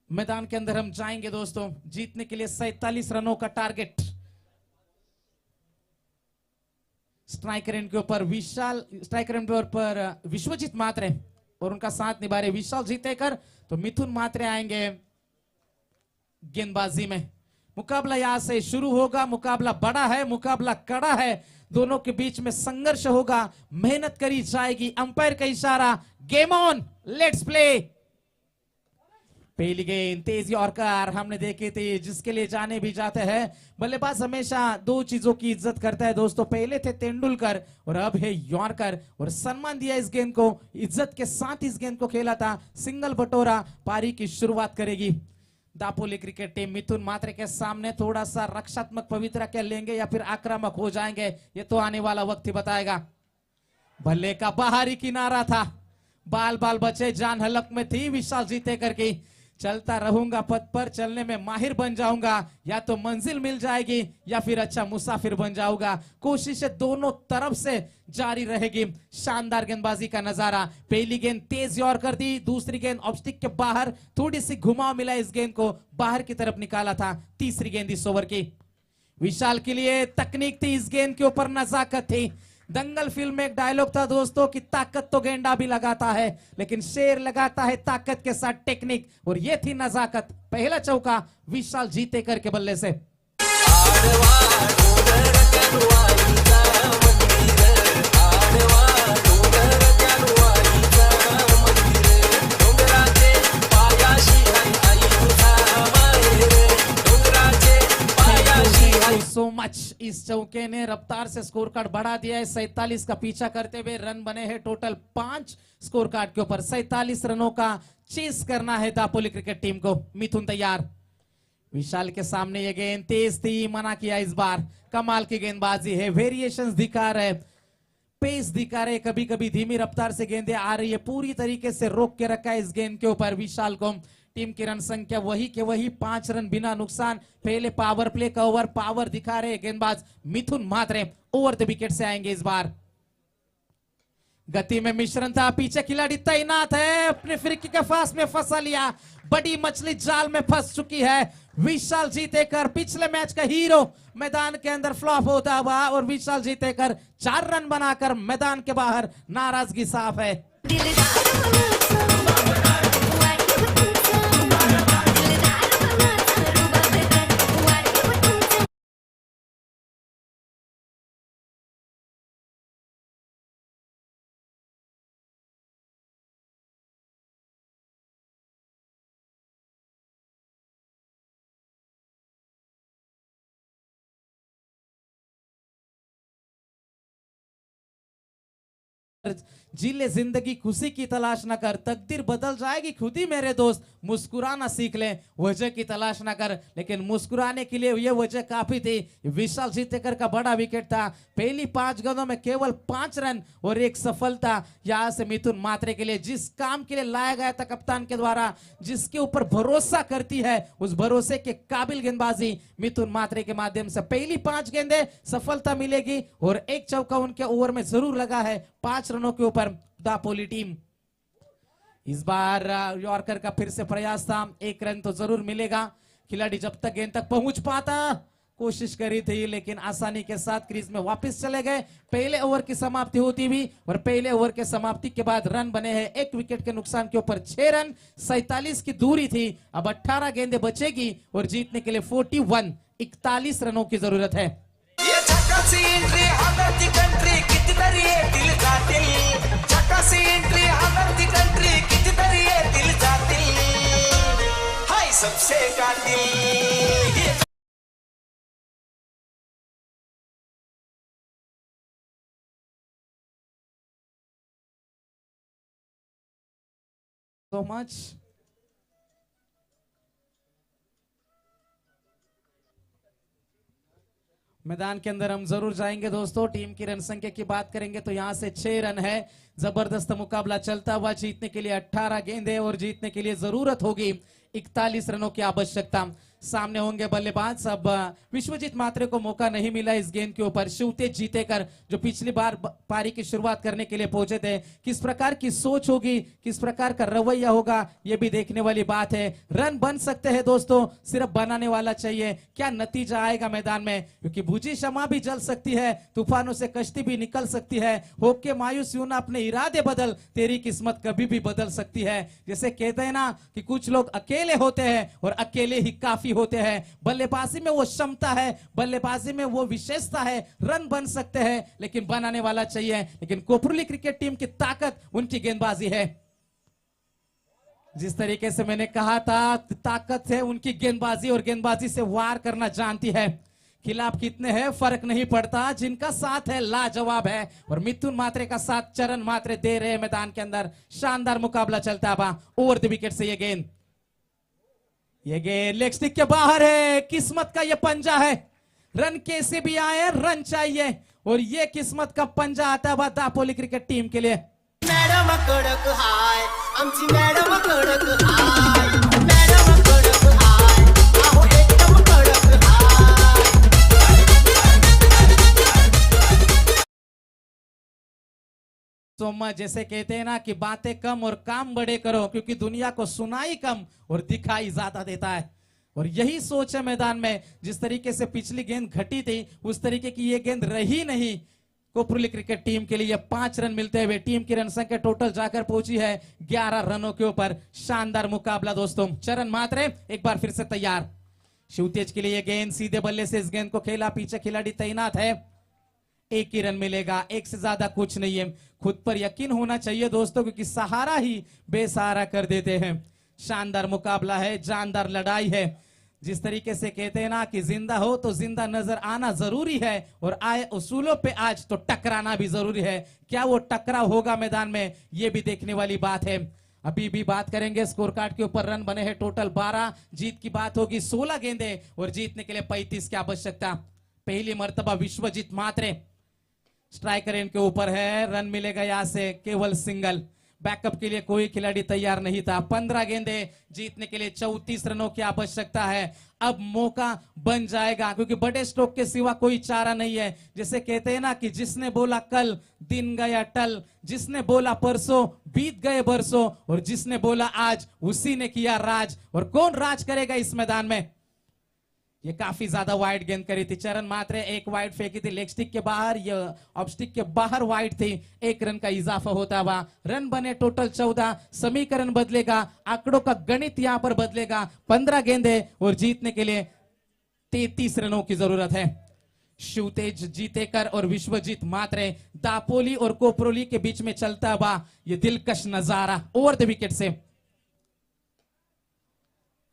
मैदान के अंदर हम जाएंगे दोस्तों। जीतने के लिए 47 रनों का टारगेट। स्ट्राइकर एंड के ऊपर विश्वजीत म्हात्रे और उनका साथ निभा रहे विशाल जीतेकर, तो मिथुन म्हात्रे आएंगे गेंदबाजी में। मुकाबला यहां से शुरू होगा। मुकाबला बड़ा है, मुकाबला कड़ा है, दोनों के बीच में संघर्ष होगा, मेहनत करी जाएगी। अंपायर का इशारा, गेम ऑन, लेट्स प्ले। पहली गेंद तेज यॉर्कर हमने देखे थे, जिसके लिए जाने भी जाते हैं। बल्लेबाज हमेशा 2 चीजों की इज्जत करता है दोस्तों, पहले थे तेंदुलकर और अब है यॉर्कर, और सम्मान दिया इस गेंद को, इज्जत के साथ इस गेंद को खेला था। सिंगल बटोरा पारी की शुरुआत करेगी दापोली क्रिकेट टीम। मिथुन म्हात्रे के सामने थोड़ा सा रक्षात्मक पवित्रा क्या लेंगे या फिर आक्रामक हो जाएंगे, ये तो आने वाला वक्त ही बताएगा। बल्ले का बाहरी किनारा था, बाल बाल बचे, जान हलक में थी विशाल जीतेकर की। चलता रहूंगा पथ पर, चलने में माहिर बन जाऊंगा, या तो मंजिल मिल जाएगी या फिर अच्छा मुसाफिर बन जाऊंगा। कोशिशें दोनों तरफ से जारी रहेगी। शानदार गेंदबाजी का नजारा। पहली गेंद तेज यॉर्कर दी, दूसरी गेंद ऑफस्टिक के बाहर, थोड़ी सी घुमाव मिला, इस गेंद को बाहर की तरफ निकाला था। तीसरी गेंद इस ओवर की विशाल के लिए तकनीक थी, इस गेंद के ऊपर नजाकत थी। दंगल फिल्म में एक डायलॉग था दोस्तों कि ताकत तो गेंडा भी लगाता है, लेकिन शेर लगाता है ताकत के साथ टेक्निक, और ये थी नजाकत। पहला चौका विशाल जीतेकर के बल्ले से। सो मच, इस चौके ने रफ्तार से स्कोर कार्ड बढ़ा दिया है। 47 का पीछा करते हुए रन बने हैं टोटल 5 स्कोर कार्ड के ऊपर। 47 रनों का चेस करना है दापोली क्रिकेट टीम को। मिथुन तैयार, विशाल के सामने ये गेंद तेज थी, मना किया इस बार। कमाल की गेंदबाजी है, वेरिएशंस दिखा रहे, पेस दिखा रहे, कभी कभी धीमी रफ्तार से गेंदें आ रही है, पूरी तरीके से रोक के रखा है इस गेंद के ऊपर विशाल को। टीम की रन संख्या वही के वही, 5 रन बिना नुकसान। पहले पावर प्ले का ओवर, पावर दिखा रहे गेंदबाज मिथुन म्हात्रे। ओवर द विकेट से आएंगे इस बार। गति में मिश्रण था, पीछे खिलाड़ी तैनात है, अपने फ्रिकी के फास में फंसा लिया। बड़ी मछली जाल में फंस चुकी है। विशाल जीतेकर पिछले मैच का हीरो मैदान के अंदर फ्लॉप होता हुआ, और विशाल जीतेकर 4 रन बनाकर मैदान के बाहर। नाराजगी साफ है। जीले जिंदगी खुशी की तलाश न कर, तकदीर बदल जाएगी खुद ही मेरे दोस्त। मुस्कुराना सीख ले, वजह की तलाश न कर। लेकिन मुस्कुराने के लिए ये वजह काफी थी। विशाल जीतेकर का बड़ा विकेट था। पहली 5 गेंदों में केवल 5 रन और 1 सफलता। यहां से मिथुन म्हात्रे के लिए, जिस काम के लिए लाया गया था कप्तान के द्वारा, जिसके ऊपर भरोसा करती है, उस भरोसे के काबिल गेंदबाजी मिथुन म्हात्रे के माध्यम से। पहली 5 गेंदें सफलता मिलेगी और 1 चौका उनके ओवर में जरूर लगा है। 5 रनों के ऊपर दापोली टीम। इस बार यॉर्कर का फिर से प्रयास था, 1 रन तो जरूर मिलेगा। खिलाड़ी जब तक गेंद तक पहुंच पाता, कोशिश करी थी, लेकिन आसानी के साथ क्रीज में वापस चले गए। पहले ओवर की समाप्ति होती हुई और पहले ओवर के समाप्ति के बाद रन बने हैं 1 विकेट के नुकसान के ऊपर 6 रन। 47 की दूरी थी, अब 18 गेंदें बचेगी और जीतने के लिए 41 रनों की जरूरत है। ये झकासी एंट्री हादरती कंट्री कितीतरी दिल जातील, झकासी एंट्री हादरती कंट्री कितीतरी दिल जातील, हाय सबसे कातिल। So much. मैदान के अंदर हम जरूर जाएंगे दोस्तों। टीम की रन संख्या की बात करेंगे तो यहां से 6 रन है। जबरदस्त मुकाबला चलता हुआ, जीतने के लिए 18 गेंदें और जीतने के लिए जरूरत होगी 41 रनों की आवश्यकता। सामने होंगे बल्लेबाज। अब विश्वजीत मात्रे को मौका नहीं मिला इस गेंद के ऊपर। शिवतेज जीतेकर जो पिछली बार पारी की शुरुआत करने के लिए पहुंचे थे, किस प्रकार की सोच होगी, किस प्रकार का रवैया होगा, यह भी देखने वाली बात है। रन बन सकते हैं दोस्तों, सिर्फ बनाने वाला चाहिए। क्या नतीजा आएगा मैदान में, क्योंकि भूजी शमा भी जल सकती है, तूफानों से कश्ती भी निकल सकती है। होके मायूस यूं ना अपने इरादे बदल, तेरी किस्मत कभी भी बदल सकती है। जैसे कहते हैं ना कि कुछ लोग अकेले होते हैं और अकेले ही काफी होते हैं। बल्लेबाजी में वो क्षमता है, बल्लेबाजी में वो विशेषता है। रन बन सकते हैं लेकिन बनाने वाला चाहिए। लेकिन कोपरुली क्रिकेट टीम की ताकत उनकी गेंदबाजी है। जिस तरीके से मैंने कहा था, ताकत है उनकी गेंदबाजी और गेंदबाजी से वार करना जानती है। खिलाफ कितने हैं फर्क नहीं पड़ता, जिनका साथ है लाजवाब है। और मिथुन मात्रे का साथ चरण मात्रे दे रहे हैं मैदान के अंदर। शानदार मुकाबला चलता है ओवर द विकेट से। ये गेंद लेग स्टिक के बाहर है। किस्मत का ये पंजा है, रन कैसे भी आए रन चाहिए, और ये किस्मत का पंजा आता है दापोली क्रिकेट टीम के लिए। मॅडम कडक हाय, आमची मॅडम कडक हाय, मॅडम कडक हाय, अहो एकदम कडक हाय। सोमा जैसे कहते हैं ना कि बातें कम और काम बड़े करो, क्योंकि दुनिया को सुनाई कम और दिखाई ज्यादा देता है। और यही सोच है मैदान में। जिस तरीके से पिछली गेंद घटी थी, उस तरीके की ये गेंद रही नहीं। कोपरुली क्रिकेट टीम के लिए 5 रन मिलते हुए टीम की रन संख्या टोटल जाकर पहुंची है 11 रनों के ऊपर। शानदार मुकाबला दोस्तों। चरण मात्रे एक बार फिर से तैयार। शिवतेज के लिए गेंद सीधे बल्ले से इस गेंद को खेला, पीछे खिलाड़ी तैनात है। 1 ही रन मिलेगा, 1 से ज्यादा कुछ नहीं है। खुद पर यकीन होना चाहिए दोस्तों, क्योंकि सहारा ही बेसहारा कर देते हैं। शानदार मुकाबला है, जानदार लड़ाई है। जिस तरीके से कहते हैं ना कि जिंदा हो तो जिंदा नजर आना जरूरी है, और आए उसूलों पे आज तो टकराना भी जरूरी है। क्या वो टकराव होगा मैदान में, ये भी देखने वाली बात है। अभी भी बात करेंगे स्कोर कार्ड के ऊपर। रन बने हैं टोटल 12। जीत की बात होगी 16 गेंदे और जीतने के लिए 35 की आवश्यकता। पहली मर्तबा विश्वजीत मात्रे स्ट्राइकर एंड के ऊपर है। रन मिलेगा यहां से केवल सिंगल। बैकअप के लिए कोई खिलाड़ी तैयार नहीं था। 15 गेंदे, जीतने के लिए 34 रनों की आवश्यकता है। अब मौका बन जाएगा, क्योंकि बड़े स्ट्रोक के सिवा कोई चारा नहीं है। जैसे कहते हैं ना कि जिसने बोला कल दिन गया टल, जिसने बोला परसों बीत गए बरसों, और जिसने बोला आज उसी ने किया राज। और कौन राज करेगा इस मैदान में। ये काफी ज्यादा वाइड गेंद करी थी। चरण मात्रे 1 वाइड फेंकी थी लेग स्टिक के बाहर, ये ऑफ स्टिक के बाहर वाइड थी। 1 रन का इजाफा होता हुआ। रन बने टोटल 14। समीकरण बदलेगा, आंकड़ों का गणित यहां पर बदलेगा। 15 गेंदे और जीतने के लिए 33 रनों की जरूरत है। शिवतेज जीतेकर और विश्वजीत मात्रे, दापोली और कोपरोली के बीच में चलता हुआ ये दिलकश नजारा ओवर द विकेट से।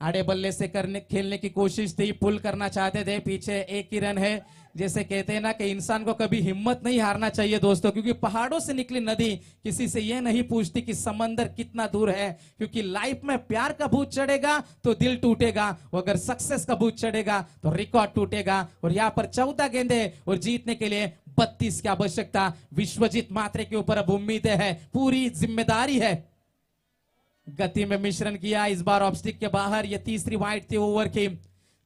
आड़े बल्ले से खेलने की कोशिश थी, पुल करना चाहते थे, पीछे 1 ही रन है। जैसे कहते हैं ना कि इंसान को कभी हिम्मत नहीं हारना चाहिए दोस्तों, क्योंकि पहाड़ों से निकली नदी किसी से ये नहीं पूछती कि समंदर कितना दूर है। क्योंकि लाइफ में प्यार का भूत चढ़ेगा तो दिल टूटेगा, अगर सक्सेस का भूत चढ़ेगा तो रिकॉर्ड टूटेगा। और यहाँ पर 14 गेंदे और जीतने के लिए 32 की आवश्यकता। विश्वजीत मात्रे के ऊपर अब उम्मीदें है, पूरी जिम्मेदारी है। गति में मिश्रण किया इस बार ऑफ स्टिक के बाहर। ये तीसरी वाइड थी ओवर की।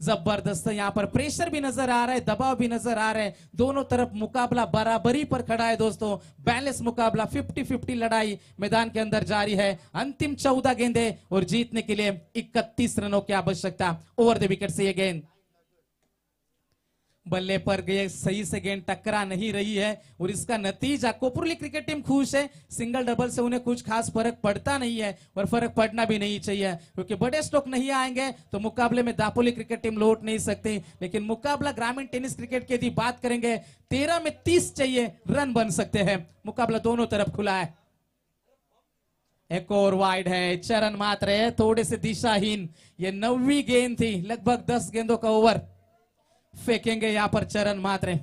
जबरदस्त यहाँ पर प्रेशर भी नजर आ रहा है, दबाव भी नजर आ रहा है। दोनों तरफ मुकाबला बराबरी पर खड़ा है दोस्तों। बैलेंस मुकाबला, 50-50 लड़ाई मैदान के अंदर जारी है। अंतिम 14 गेंदे और जीतने के लिए 31 रनों की आवश्यकता। ओवर द विकेट से ये गेंद बल्ले पर गए, सही से गेंद टकरा नहीं रही है और इसका नतीजा कोपरली क्रिकेट टीम खुश है। सिंगल डबल से उन्हें कुछ खास फर्क पड़ता नहीं है और फर्क पड़ना भी नहीं चाहिए, क्योंकि बड़े स्ट्रोक नहीं आएंगे तो मुकाबले में दापोली क्रिकेट टीम लौट नहीं सकती। लेकिन मुकाबला ग्रामीण टेनिस क्रिकेट की यदि बात करेंगे, 13 में 30 चाहिए, रन बन सकते हैं। मुकाबला दोनों तरफ खुला है। एक और वाइड है, चरण मात्र है, थोड़े से दिशाहीन। ये 9वीं गेंद थी, लगभग 10 गेंदों का ओवर फेंकेंगे यहां पर चरण मात्र।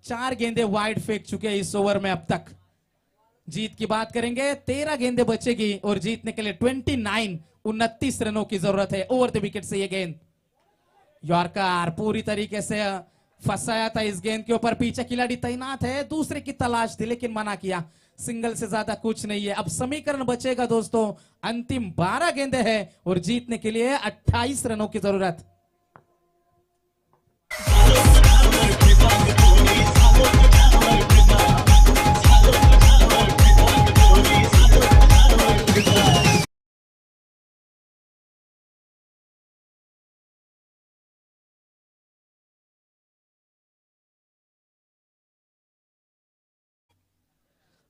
4 गेंदे वाइड फेंक चुके हैं इस ओवर में अब तक। जीत की बात करेंगे, 13 गेंदे बचेगी और जीतने के लिए 29 रनों की जरूरत है। ओवर द विकेट से ये गेंद यॉर्कर पूरी तरीके से फंसाया था इस गेंद के ऊपर। पीछे खिलाड़ी तैनात है, दूसरे की तलाश थी लेकिन मना किया। सिंगल से ज्यादा कुछ नहीं है। अब समीकरण बचेगा दोस्तों, अंतिम 12 गेंदे हैं और जीतने के लिए 28 रनों की जरूरत।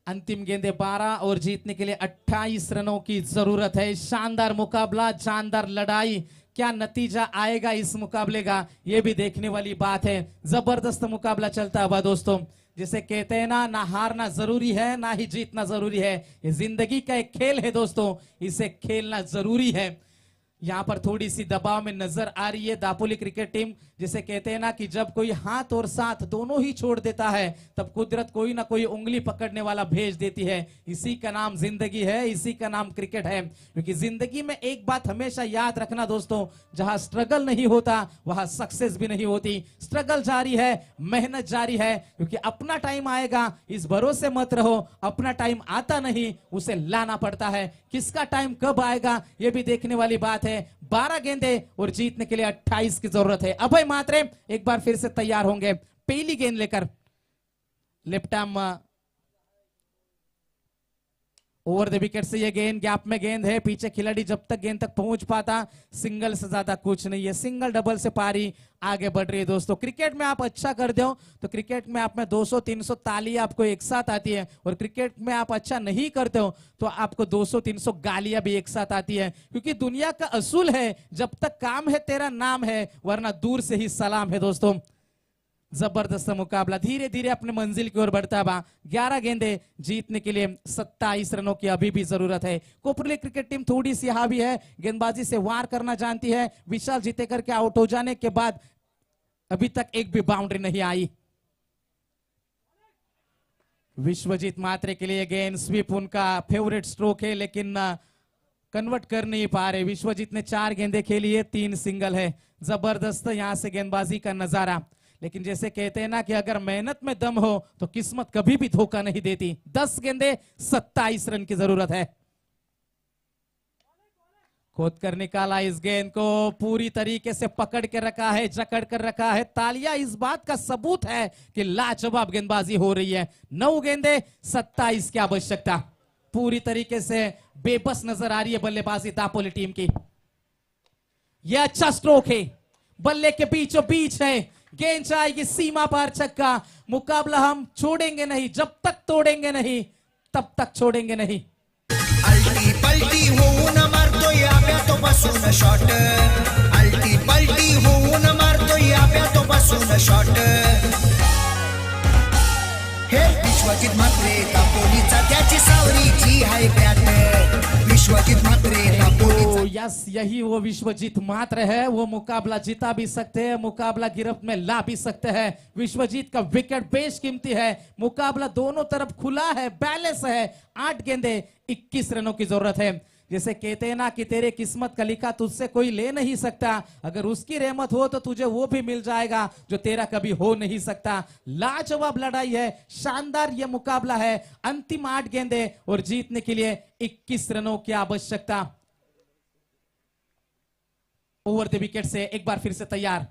अंतिम गेंदे 12 और जीतने के लिए 28 रनों की जरूरत है। शानदार मुकाबला, शानदार लड़ाई। क्या नतीजा आएगा इस मुकाबले का, यह भी देखने वाली बात है। जबरदस्त मुकाबला चलता हुआ दोस्तों। जिसे कहते हैं ना हारना जरूरी है ना ही जीतना जरूरी है। ये जिंदगी का एक खेल है दोस्तों, इसे खेलना जरूरी है। यहां पर थोड़ी सी दबाव में नजर आ रही है दापोली क्रिकेट टीम। जिसे कहते हैं ना कि जब कोई हाथ और साथ दोनों ही छोड़ देता है, तब कुदरत कोई ना कोई उंगली पकड़ने वाला भेज देती है। इसी का नाम जिंदगी है, इसी का नाम क्रिकेट है। क्योंकि जिंदगी में एक बात हमेशा याद रखना दोस्तों, जहां स्ट्रगल नहीं होता वहां सक्सेस भी नहीं होती। स्ट्रगल जारी है, मेहनत जारी है, क्योंकि अपना टाइम आएगा, इस भरोसे मत रहो। अपना टाइम आता नहीं, उसे लाना पड़ता है। किसका टाइम कब आएगा यह भी देखने वाली बात है। 12 गेंदे और जीतने के लिए 28 की जरूरत है। अभय मात्रे एक बार फिर से तैयार होंगे पहली गेंद लेकर। Left arm over the wicket से ये गेंद गैप में गेंद है। पीछे खिलाड़ी जब तक गेंद तक पहुंच पाता, सिंगल से ज्यादा कुछ नहीं है। सिंगल डबल से पारी आगे बढ़ रही है दोस्तों। क्रिकेट में आप अच्छा कर दो तो क्रिकेट में आप में 200-300 तालियां आपको एक साथ आती है, और क्रिकेट में आप अच्छा नहीं करते हो तो आपको 200-300 गालियां भी एक साथ आती है। क्योंकि दुनिया का असूल है, जब तक काम है तेरा नाम है, वरना दूर से ही सलाम है दोस्तों। जबरदस्त मुकाबला धीरे धीरे अपने मंजिल की ओर बढ़ता हुआ। 11 गेंदे जीतने के लिए 27 रनों की अभी भी जरूरत है। कोपरली क्रिकेट टीम थोड़ी सी हावी है, गेंदबाजी से वार करना जानती है। विशाल जीतेकर के आउट हो जाने के बाद अभी तक एक भी बाउंड्री नहीं आई। विश्वजीत मात्रे के लिए गेंद स्वीप उनका फेवरेट स्ट्रोक है, लेकिन कन्वर्ट कर नहीं पा रहे। विश्वजीत ने 4 गेंदे खेली है, 3 सिंगल है। जबरदस्त यहां से गेंदबाजी का नजारा। लेकिन जैसे कहते हैं ना कि अगर मेहनत में दम हो तो किस्मत कभी भी धोखा नहीं देती। 10 गेंदे 27 रन की जरूरत है। खोद कर निकाला इस गेंद को, पूरी तरीके से पकड़ के रखा है, जकड़ कर रखा है। तालियां इस बात का सबूत है कि लाजवाब गेंदबाजी हो रही है। 9 गेंदे 27 की आवश्यकता। पूरी तरीके से बेबस नजर आ रही है बल्लेबाजी दापोली टीम की। यह अच्छा स्ट्रोक है, बल्ले के बीचों बीच है, गेंद जाएगी सीमा पार छक्का। मुकाबला हम छोड़ेंगे नहीं, जब तक तोड़ेंगे नहीं तब तक छोड़ेंगे नहीं। अल्टी पलटी होऊन मारतोय आब्या तो बसून शॉट, अल्टी पलटी होऊन मारतोय आब्या तो बसून शॉट। हे विश्वजित म्हात्रे दापोलीचा, त्याची सावरीची हाय बॅट। विश्वजित म्हात्रे दापोलीचा। यस, यही वो विश्वजीत मात्र है। वो मुकाबला जिता भी सकते हैं, मुकाबला गिरफ्त में ला भी सकते हैं। विश्वजीत का विकेट बेशकीमती है। मुकाबला दोनों तरफ खुला है, बैलेंस है। 8 गेंदे 21 रनों की जरूरत है। जैसे कहते हैं ना कि तेरे किस्मत का लिखा तुझसे कोई ले नहीं सकता, अगर उसकी रहमत हो तो तुझे वो भी मिल जाएगा जो तेरा कभी हो नहीं सकता। लाजवाब लड़ाई है, शानदार ये मुकाबला है। अंतिम 8 गेंदे और जीतने के लिए 21 रनों की आवश्यकता। ओवर द विकेट से एक बार फिर से तैयार।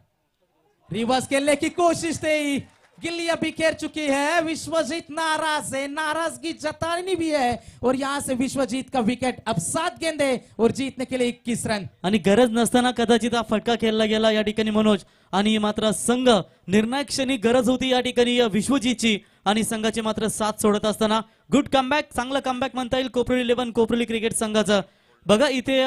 रिवर्स खेलने की कोशिश थी, गिल्ली अभी खेर चुकी है, विश्वजीत नाराज है, नाराजगी जतानी भी है और यहां से विश्वजीत का विकेट। अब 7 गेंदे और जीतने के लिए 21 रन। आणि गरज नसताना कदाचित हा फटका खेळला गेला या ठिकाणी मनोज, आणि मात्र संघ निर्णायक क्षणी गरज होती या ठिकाणी विश्वजीतची, आणि संघाची मात्र साथ सोडत असताना गुड कमबॅक, चांगलं कमबॅक म्हणता येईल कोपरोली 11 कोपरोली क्रिकेट संघाचं। बघा इथे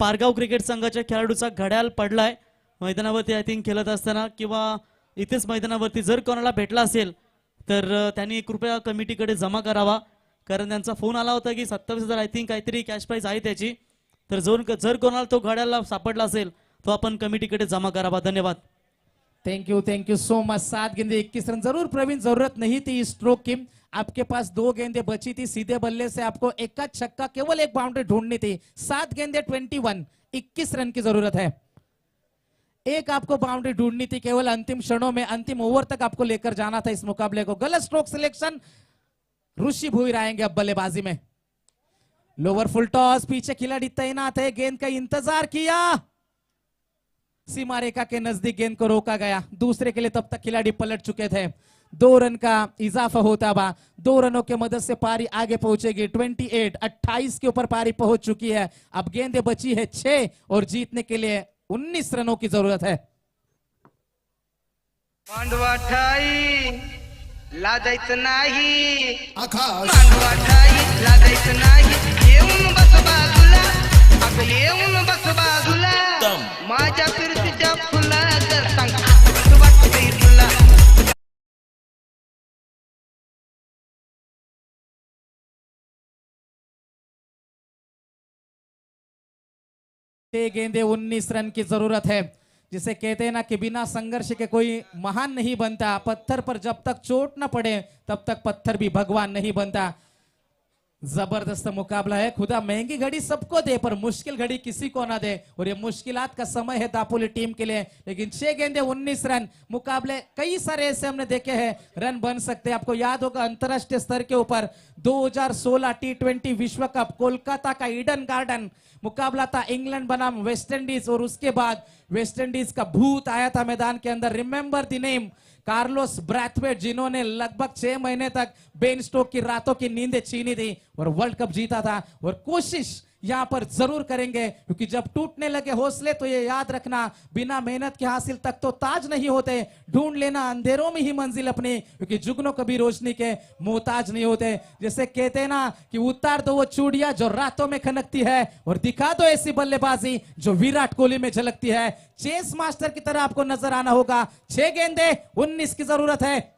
पारगाव क्रिकेट संघाच्या खेळाडूचा घड्याळ पडलाय मैदानावरती, आय थिंक खेळत असताना किंवा इथेच मैदानावरती। जर कोणाला भेटला असेल तर त्यांनी कृपया कमिटीकडे जमा करावा, कारण त्यांचा फोन आला होता की 27,000 आय थिंक काहीतरी कॅश प्राइज आहे त्याची। तर जर कोणाला तो घड्याळ सापडला असेल तो आपण कमिटीकडे जमा करावा। धन्यवाद, थैंक यू सो मच। 7 गेंदे 21 रन। जरूर प्रवीण, जरूरत नहीं थी इस स्ट्रोक की, आपके पास 2 गेंदे बची थी, सीधे बल्ले से आपको एक का छक्का, केवल एक बाउंड्री ढूंढनी थी। 7 गेंदे 21 रन की जरूरत है, एक आपको बाउंड्री ढूंढनी थी केवल अंतिम क्षणों में, अंतिम ओवर तक आपको लेकर जाना था इस मुकाबले को। गलत स्ट्रोक सिलेक्शन, ऋषि भोईर आएंगे अब बल्लेबाजी में। लोअर फुल टॉस, पीछे खिलाड़ी तैनात है, गेंद का इंतजार किया, सीमा रेखा के नजदीक गेंद को रोका गया। दूसरे के लिए तब तक खिलाड़ी पलट चुके थे। 2 रन का इजाफा होता हुआ 2 रनों के मदद से पारी आगे पहुंचेगी। 28 के ऊपर पारी पहुंच चुकी है। अब गेंदें बची है 6 और जीतने के लिए 19 रनों की जरूरत है। मांडवा ठाई लाजायचं नाही, मांडवा ठाई लाजायचं नाही, येऊन बस बाजूला, अगं येऊन बस बाजूला, माझ्या फिरतीच्या फुलाचं सांग कसं वाटतंय तुला। गेंदे 19 रन की जरूरत है। जिसे कहते हैं ना कि बिना संघर्ष के कोई महान नहीं बनता, पत्थर पर जब तक चोट न पड़े तब तक पत्थर भी भगवान नहीं बनता। जबरदस्त मुकाबला है। खुदा महंगी घड़ी सबको दे पर मुश्किल घड़ी किसी को ना दे, और ये मुश्किलात का समय है दापोली टीम के लिए। लेकिन 6 गेंदे 19 रन, मुकाबले कई सारे ऐसे हमने देखे हैं रन बन सकते हैं। आपको याद होगा अंतरराष्ट्रीय स्तर के ऊपर 2016 T20 विश्व कप, कोलकाता का ईडन गार्डन मुकाबला था, इंग्लैंड बनाम वेस्ट इंडीज, और उसके बाद वेस्ट इंडीज का भूत आया था मैदान के अंदर। Remember the name, Carlos Brathwaite, जिन्होंने लगभग 6 महीने तक बेन स्टोक की रातों की नींदें छीनी थी और वर्ल्ड कप जीता था। और कोशिश यहां पर जरूर करेंगे, क्योंकि जब टूटने लगे हौसले तो ये याद रखना, बिना मेहनत के हासिल तक तो ताज नहीं होते, ढूंढ लेना अंधेरों में ही मंजिल अपनी, क्योंकि जुगनों कभी रोशनी के मोहताज नहीं होते। जैसे कहते हैं ना कि उतार दो वो चूड़ियां जो रातों में खनकती है और दिखा दो ऐसी बल्लेबाजी जो विराट कोहली में झलकती है। चेस मास्टर की तरह आपको नजर आना होगा। 6 गेंदे 19 की जरूरत है।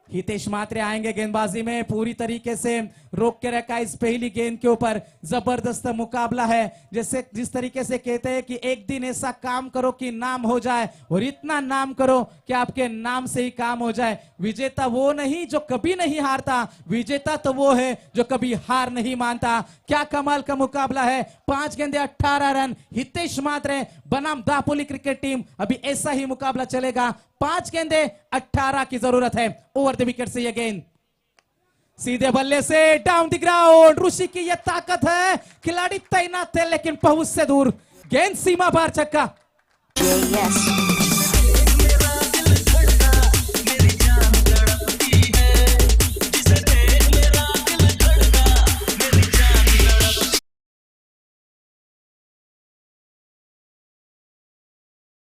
हितेश मात्रे आएंगे गेंदबाजी में, पूरी तरीके से रोक के रखा इस पहली गेंद के ऊपर। जबरदस्त मुकाबला है। जैसे जिस तरीके से कहते हैं कि एक दिन ऐसा काम करो कि नाम हो जाए, और इतना नाम करो कि आपके नाम से ही काम हो जाए। विजेता वो नहीं जो कभी नहीं हारता, विजेता तो वो है जो कभी हार नहीं मानता। क्या कमाल का मुकाबला है। 5 गेंदे 18 रन, हितेश मात्रे बनाम दापोली क्रिकेट टीम। अभी ऐसा ही मुकाबला चलेगा। 5 गेंदे 18 की जरूरत है। ओवर द विकेट से यह गेंद सीधे बल्ले से डाउन द ग्राउंड। ऋषि की यह ताकत है, खिलाड़ी तैनात थे लेकिन पहुंच से दूर, गेंद सीमा पार, छक्का।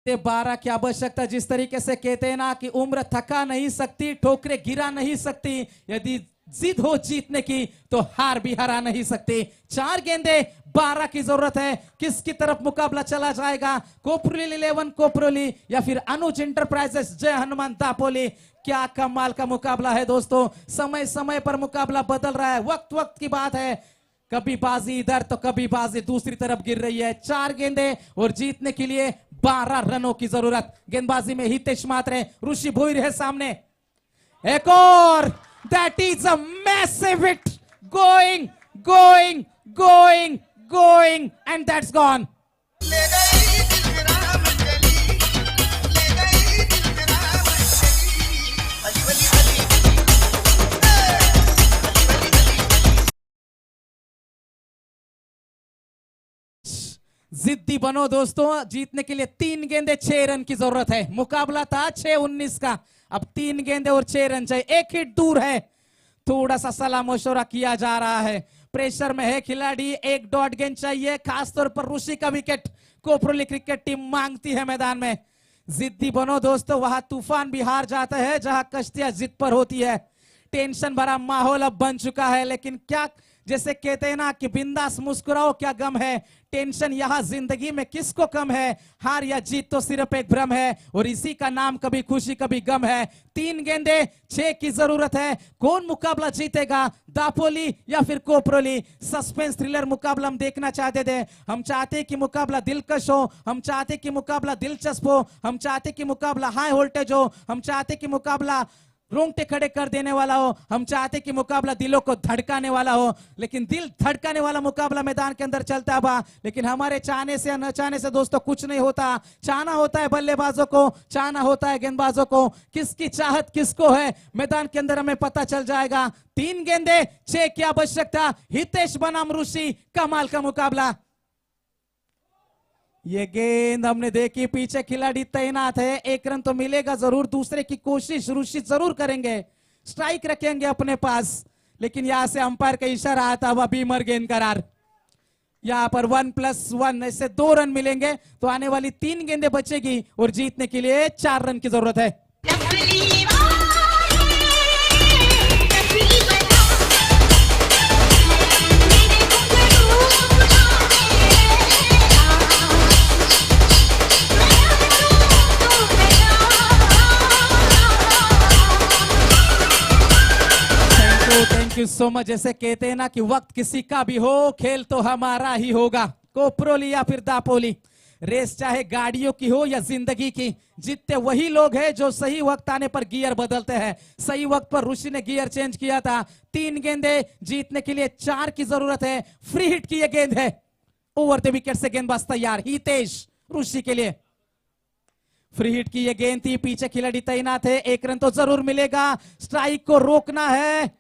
ते 12 की आवश्यकता। जिस तरीके से कहते हैं ना कि उम्र थका नहीं सकती, ठोकरे गिरा नहीं सकती, यदि जिद हो जीतने की तो हार भी हरा नहीं सकती। 4 गेंदे 12 की जरूरत है। किसकी तरफ मुकाबला चला जाएगा, कोपरोली 11 कोपरोली या फिर अनुज इंटरप्राइजेस जय हनुमान दापोली। क्या कमाल का मुकाबला है दोस्तों। समय समय पर मुकाबला बदल रहा है, वक्त वक्त की बात है। कभी बाजी इधर तो कभी बाजी दूसरी तरफ गिर रही है। 4 गेंदे और जीतने के लिए 12 रनों की जरूरत। गेंदबाजी में हितेश मात्रे, ऋषि भोईर है सामने। एक और, that is a massive hit, going going going going and that's gone. ले गई दिल मेरा मंजली, ले गई दिल मेरा मंजली, अली वली वली जिद्दी बनो दोस्तों, जीतने के लिए 3 गेंदे 6 रन की जरूरत है। मुकाबला था 6-19 का, अब 3 गेंदे और 6 रन चाहिए। एक हिट दूर है, थोड़ा सा सलाह मशवरा किया जा रहा है, प्रेशर में है खिलाड़ी। एक डॉट गेंद चाहिए, खासतौर पर ऋषि का विकेट कोपरोली क्रिकेट टीम मांगती है मैदान में। जिद्दी बनो दोस्तों, वहां तूफान भी हार जाता है जहां कश्तियां जिद पर होती है। टेंशन भरा माहौल अब बन चुका है, लेकिन क्या, जैसे कहते हैं ना कि बिंदास मुस्कुराओ, क्या गम है। टेंशन यहां जिंदगी में किसको कम है, हार या जीत तो सिर्फ एक भ्रम है, और इसी का नाम कभी खुशी कभी गम है। 3 गेंदे 6 की जरूरत है। कौन मुकाबला जीतेगा, दापोली या फिर कोपरोली? सस्पेंस थ्रिलर मुकाबला हम देखना चाहते थे। हम चाहते कि मुकाबला दिलकश हो, हम चाहते कि मुकाबला दिलचस्प हो, हम चाहते कि मुकाबला हाई वोल्टेज हो, हम चाहते कि मुकाबला रोंगटे खड़े कर देने वाला हो, हम चाहते कि मुकाबला दिलों को धड़काने वाला हो। लेकिन दिल धड़काने वाला मुकाबला मैदान के अंदर चलता है, लेकिन हमारे चाहने से या न चाहने से दोस्तों कुछ नहीं होता। चाहना होता है बल्लेबाजों को, चाहना होता है गेंदबाजों को। किसकी चाहत किसको है मैदान के अंदर हमें पता चल जाएगा। 3 गेंदे 6 की आवश्यकता। हितेश बनाम ऋषि, कमाल का मुकाबला। ये गेंद हमने देखी, पीछे खिलाड़ी तैनात है, 1 रन तो मिलेगा जरूर। दूसरे की कोशिश ऋषि जरूर करेंगे, स्ट्राइक रखेंगे अपने पास, लेकिन यहां से अंपायर का इशारा आता हुआ बीमर गेंद करार। यहां पर 1+1 ऐसे 2 रन मिलेंगे तो आने वाली 3 गेंदें बचेगी और जीतने के लिए 4 रन की जरूरत है। नकली वाले, नकली बना, मेरे घुंघरू थैंक यू सो मच। जैसे कहते हैं ना कि वक्त किसी का भी हो, खेल तो हमारा ही होगा। कोपरोली या फिर दापोली, रेस चाहे गाड़ियों की हो या जिंदगी की, जीतते वही लोग हैं जो सही वक्त आने पर गियर बदलते हैं। सही वक्त पर ऋषि ने गियर चेंज किया था। 3 गेंदे जीतने के लिए 4 की जरूरत है। फ्री हिट की यह गेंद है, ओवर द विकेट से गेंदबाज तैयार। हितेश ऋषि के लिए फ्री हिट की यह गेंद थी, पीछे खिलाड़ी तैनात है, 1 रन तो जरूर मिलेगा। स्ट्राइक को रोकना है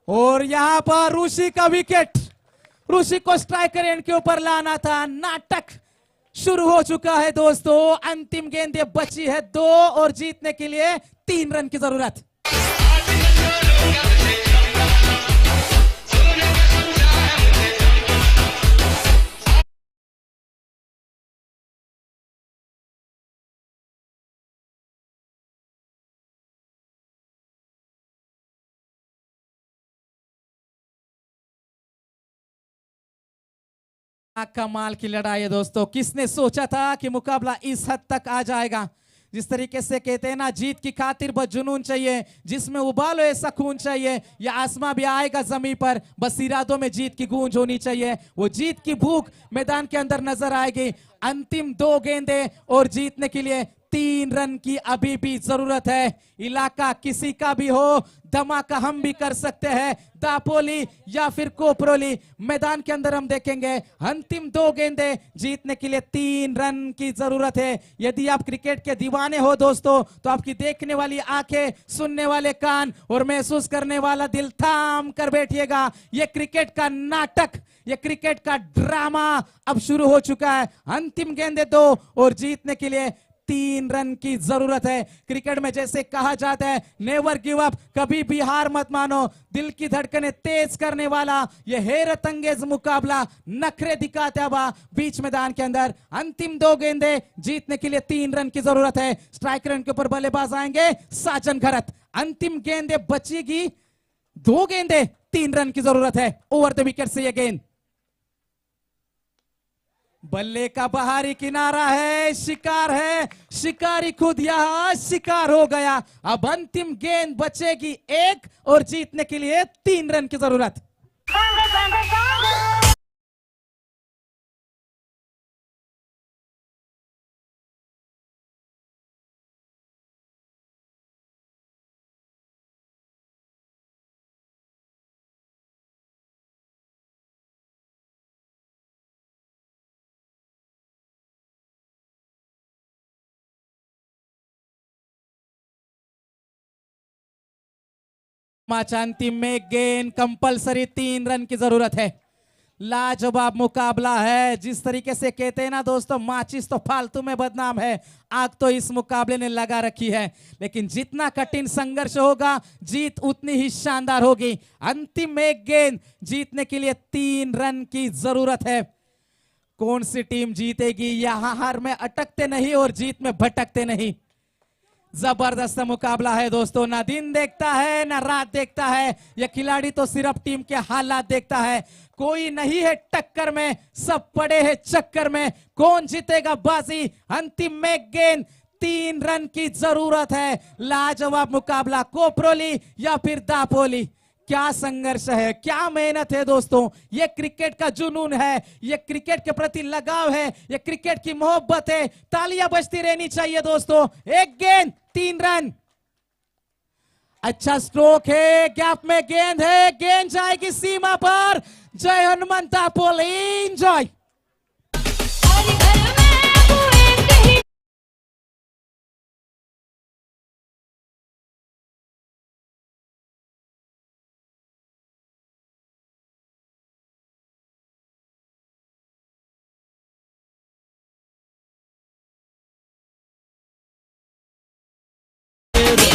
और यहां पर ऋषि का विकेट। ऋषि को स्ट्राइकर एंड के ऊपर लाना था। नाटक शुरू हो चुका है दोस्तों। अंतिम गेंदें बची है 2 और जीतने के लिए 3 रन की जरूरत। कमाल की लड़ाई है दोस्तों। किसने सोचा था कि मुकाबला इस हद तक आ जाएगा। जिस तरीके से कहते हैं ना, जीत की खातिर बस जुनून चाहिए, जिसमें उबालो ऐसा खून चाहिए, या आसमां भी आएगा जमीन पर, बस इरादों में जीत की गूंज होनी चाहिए। वो जीत की भूख मैदान के अंदर नजर आएगी। अंतिम 2 गेंदें और जीतने के लिए 3 रन की अभी भी जरूरत है। इलाका किसी का भी हो, धमाका हम भी कर सकते हैं। दापोली या फिर कोपरोली, मैदान के अंदर हम देखेंगे। अंतिम 2 गेंदें जीतने के लिए 3 रन की जरूरत है। यदि आप क्रिकेट के दीवाने हो दोस्तों, तो आपकी देखने वाली आंखें, सुनने वाले कान और महसूस करने वाला दिल थाम कर बैठिएगा। यह क्रिकेट का नाटक, यह क्रिकेट का ड्रामा अब शुरू हो चुका है। अंतिम गेंदें 2 और जीतने के लिए 3 रन की जरूरत है। क्रिकेट में जैसे कहा जाता है, नेवर गिव अप, कभी भी हार मत मानो। दिल की धड़कनें तेज करने वाला यह हैरत अंगेज मुकाबला नखरे दिखाता हुआ बीच मैदान के अंदर। अंतिम 2 गेंदें जीतने के लिए 3 रन की जरूरत है। स्ट्राइक रन के ऊपर बल्लेबाज आएंगे साजन घरत। अंतिम गेंदें बचेगी, 2 गेंदें 3 रन की जरूरत है। ओवर द विकेट से यह गेंद, बल्ले का बाहरी किनारा है, शिकार है, शिकारी खुद यहां शिकार हो गया। अब अंतिम गेंद बचेगी 1 और जीतने के लिए 3 रन की जरूरत। मैच अंतिम में गेंद कंपलसरी 3 रन की जरूरत है। लाजवाब मुकाबला है। जिस तरीके से कहते हैं ना दोस्तों, माचिस तो फालतू में बदनाम है, आग तो इस मुकाबले ने लगा रखी है। लेकिन जितना कठिन संघर्ष होगा, जीत उतनी ही शानदार होगी। अंतिम एक गेंद जीतने के लिए 3 रन की जरूरत है। कौन सी टीम जीतेगी? यहां हार में अटकते नहीं और जीत में भटकते नहीं। जबरदस्त मुकाबला है दोस्तों, ना दिन देखता है ना रात देखता है। यह खिलाड़ी तो सिर्फ टीम के हालात देखता है। कोई नहीं है टक्कर में, सब पड़े हैं चक्कर में। कौन जीतेगा बाजी? अंतिम में गेंद, 3 रन की जरूरत है। लाजवाब मुकाबला, कोपरोली या फिर दापोली। क्या संघर्ष है, क्या मेहनत है दोस्तों। ये क्रिकेट का जुनून है, ये क्रिकेट के प्रति लगाव है, ये क्रिकेट की मोहब्बत है। तालियां बजती रहनी चाहिए दोस्तों। एक गेंद, 3 रन। अच्छा स्ट्रोक है, गैप में गेंद है, गेंद जाएगी सीमा पर। जय हनुमान दापोली, एंजॉय। और घर में हुए कहीं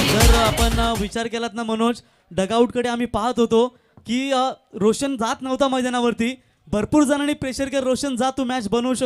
जर आपण विचार केलात ना मनोज, डगआउट कडे आम्ही पाहत होतो की रोशन जात नव्हता मैदानावरती. भरपूर जणांनी प्रेशर केलं, रोशन जा तू मॅच बनवू शकतो.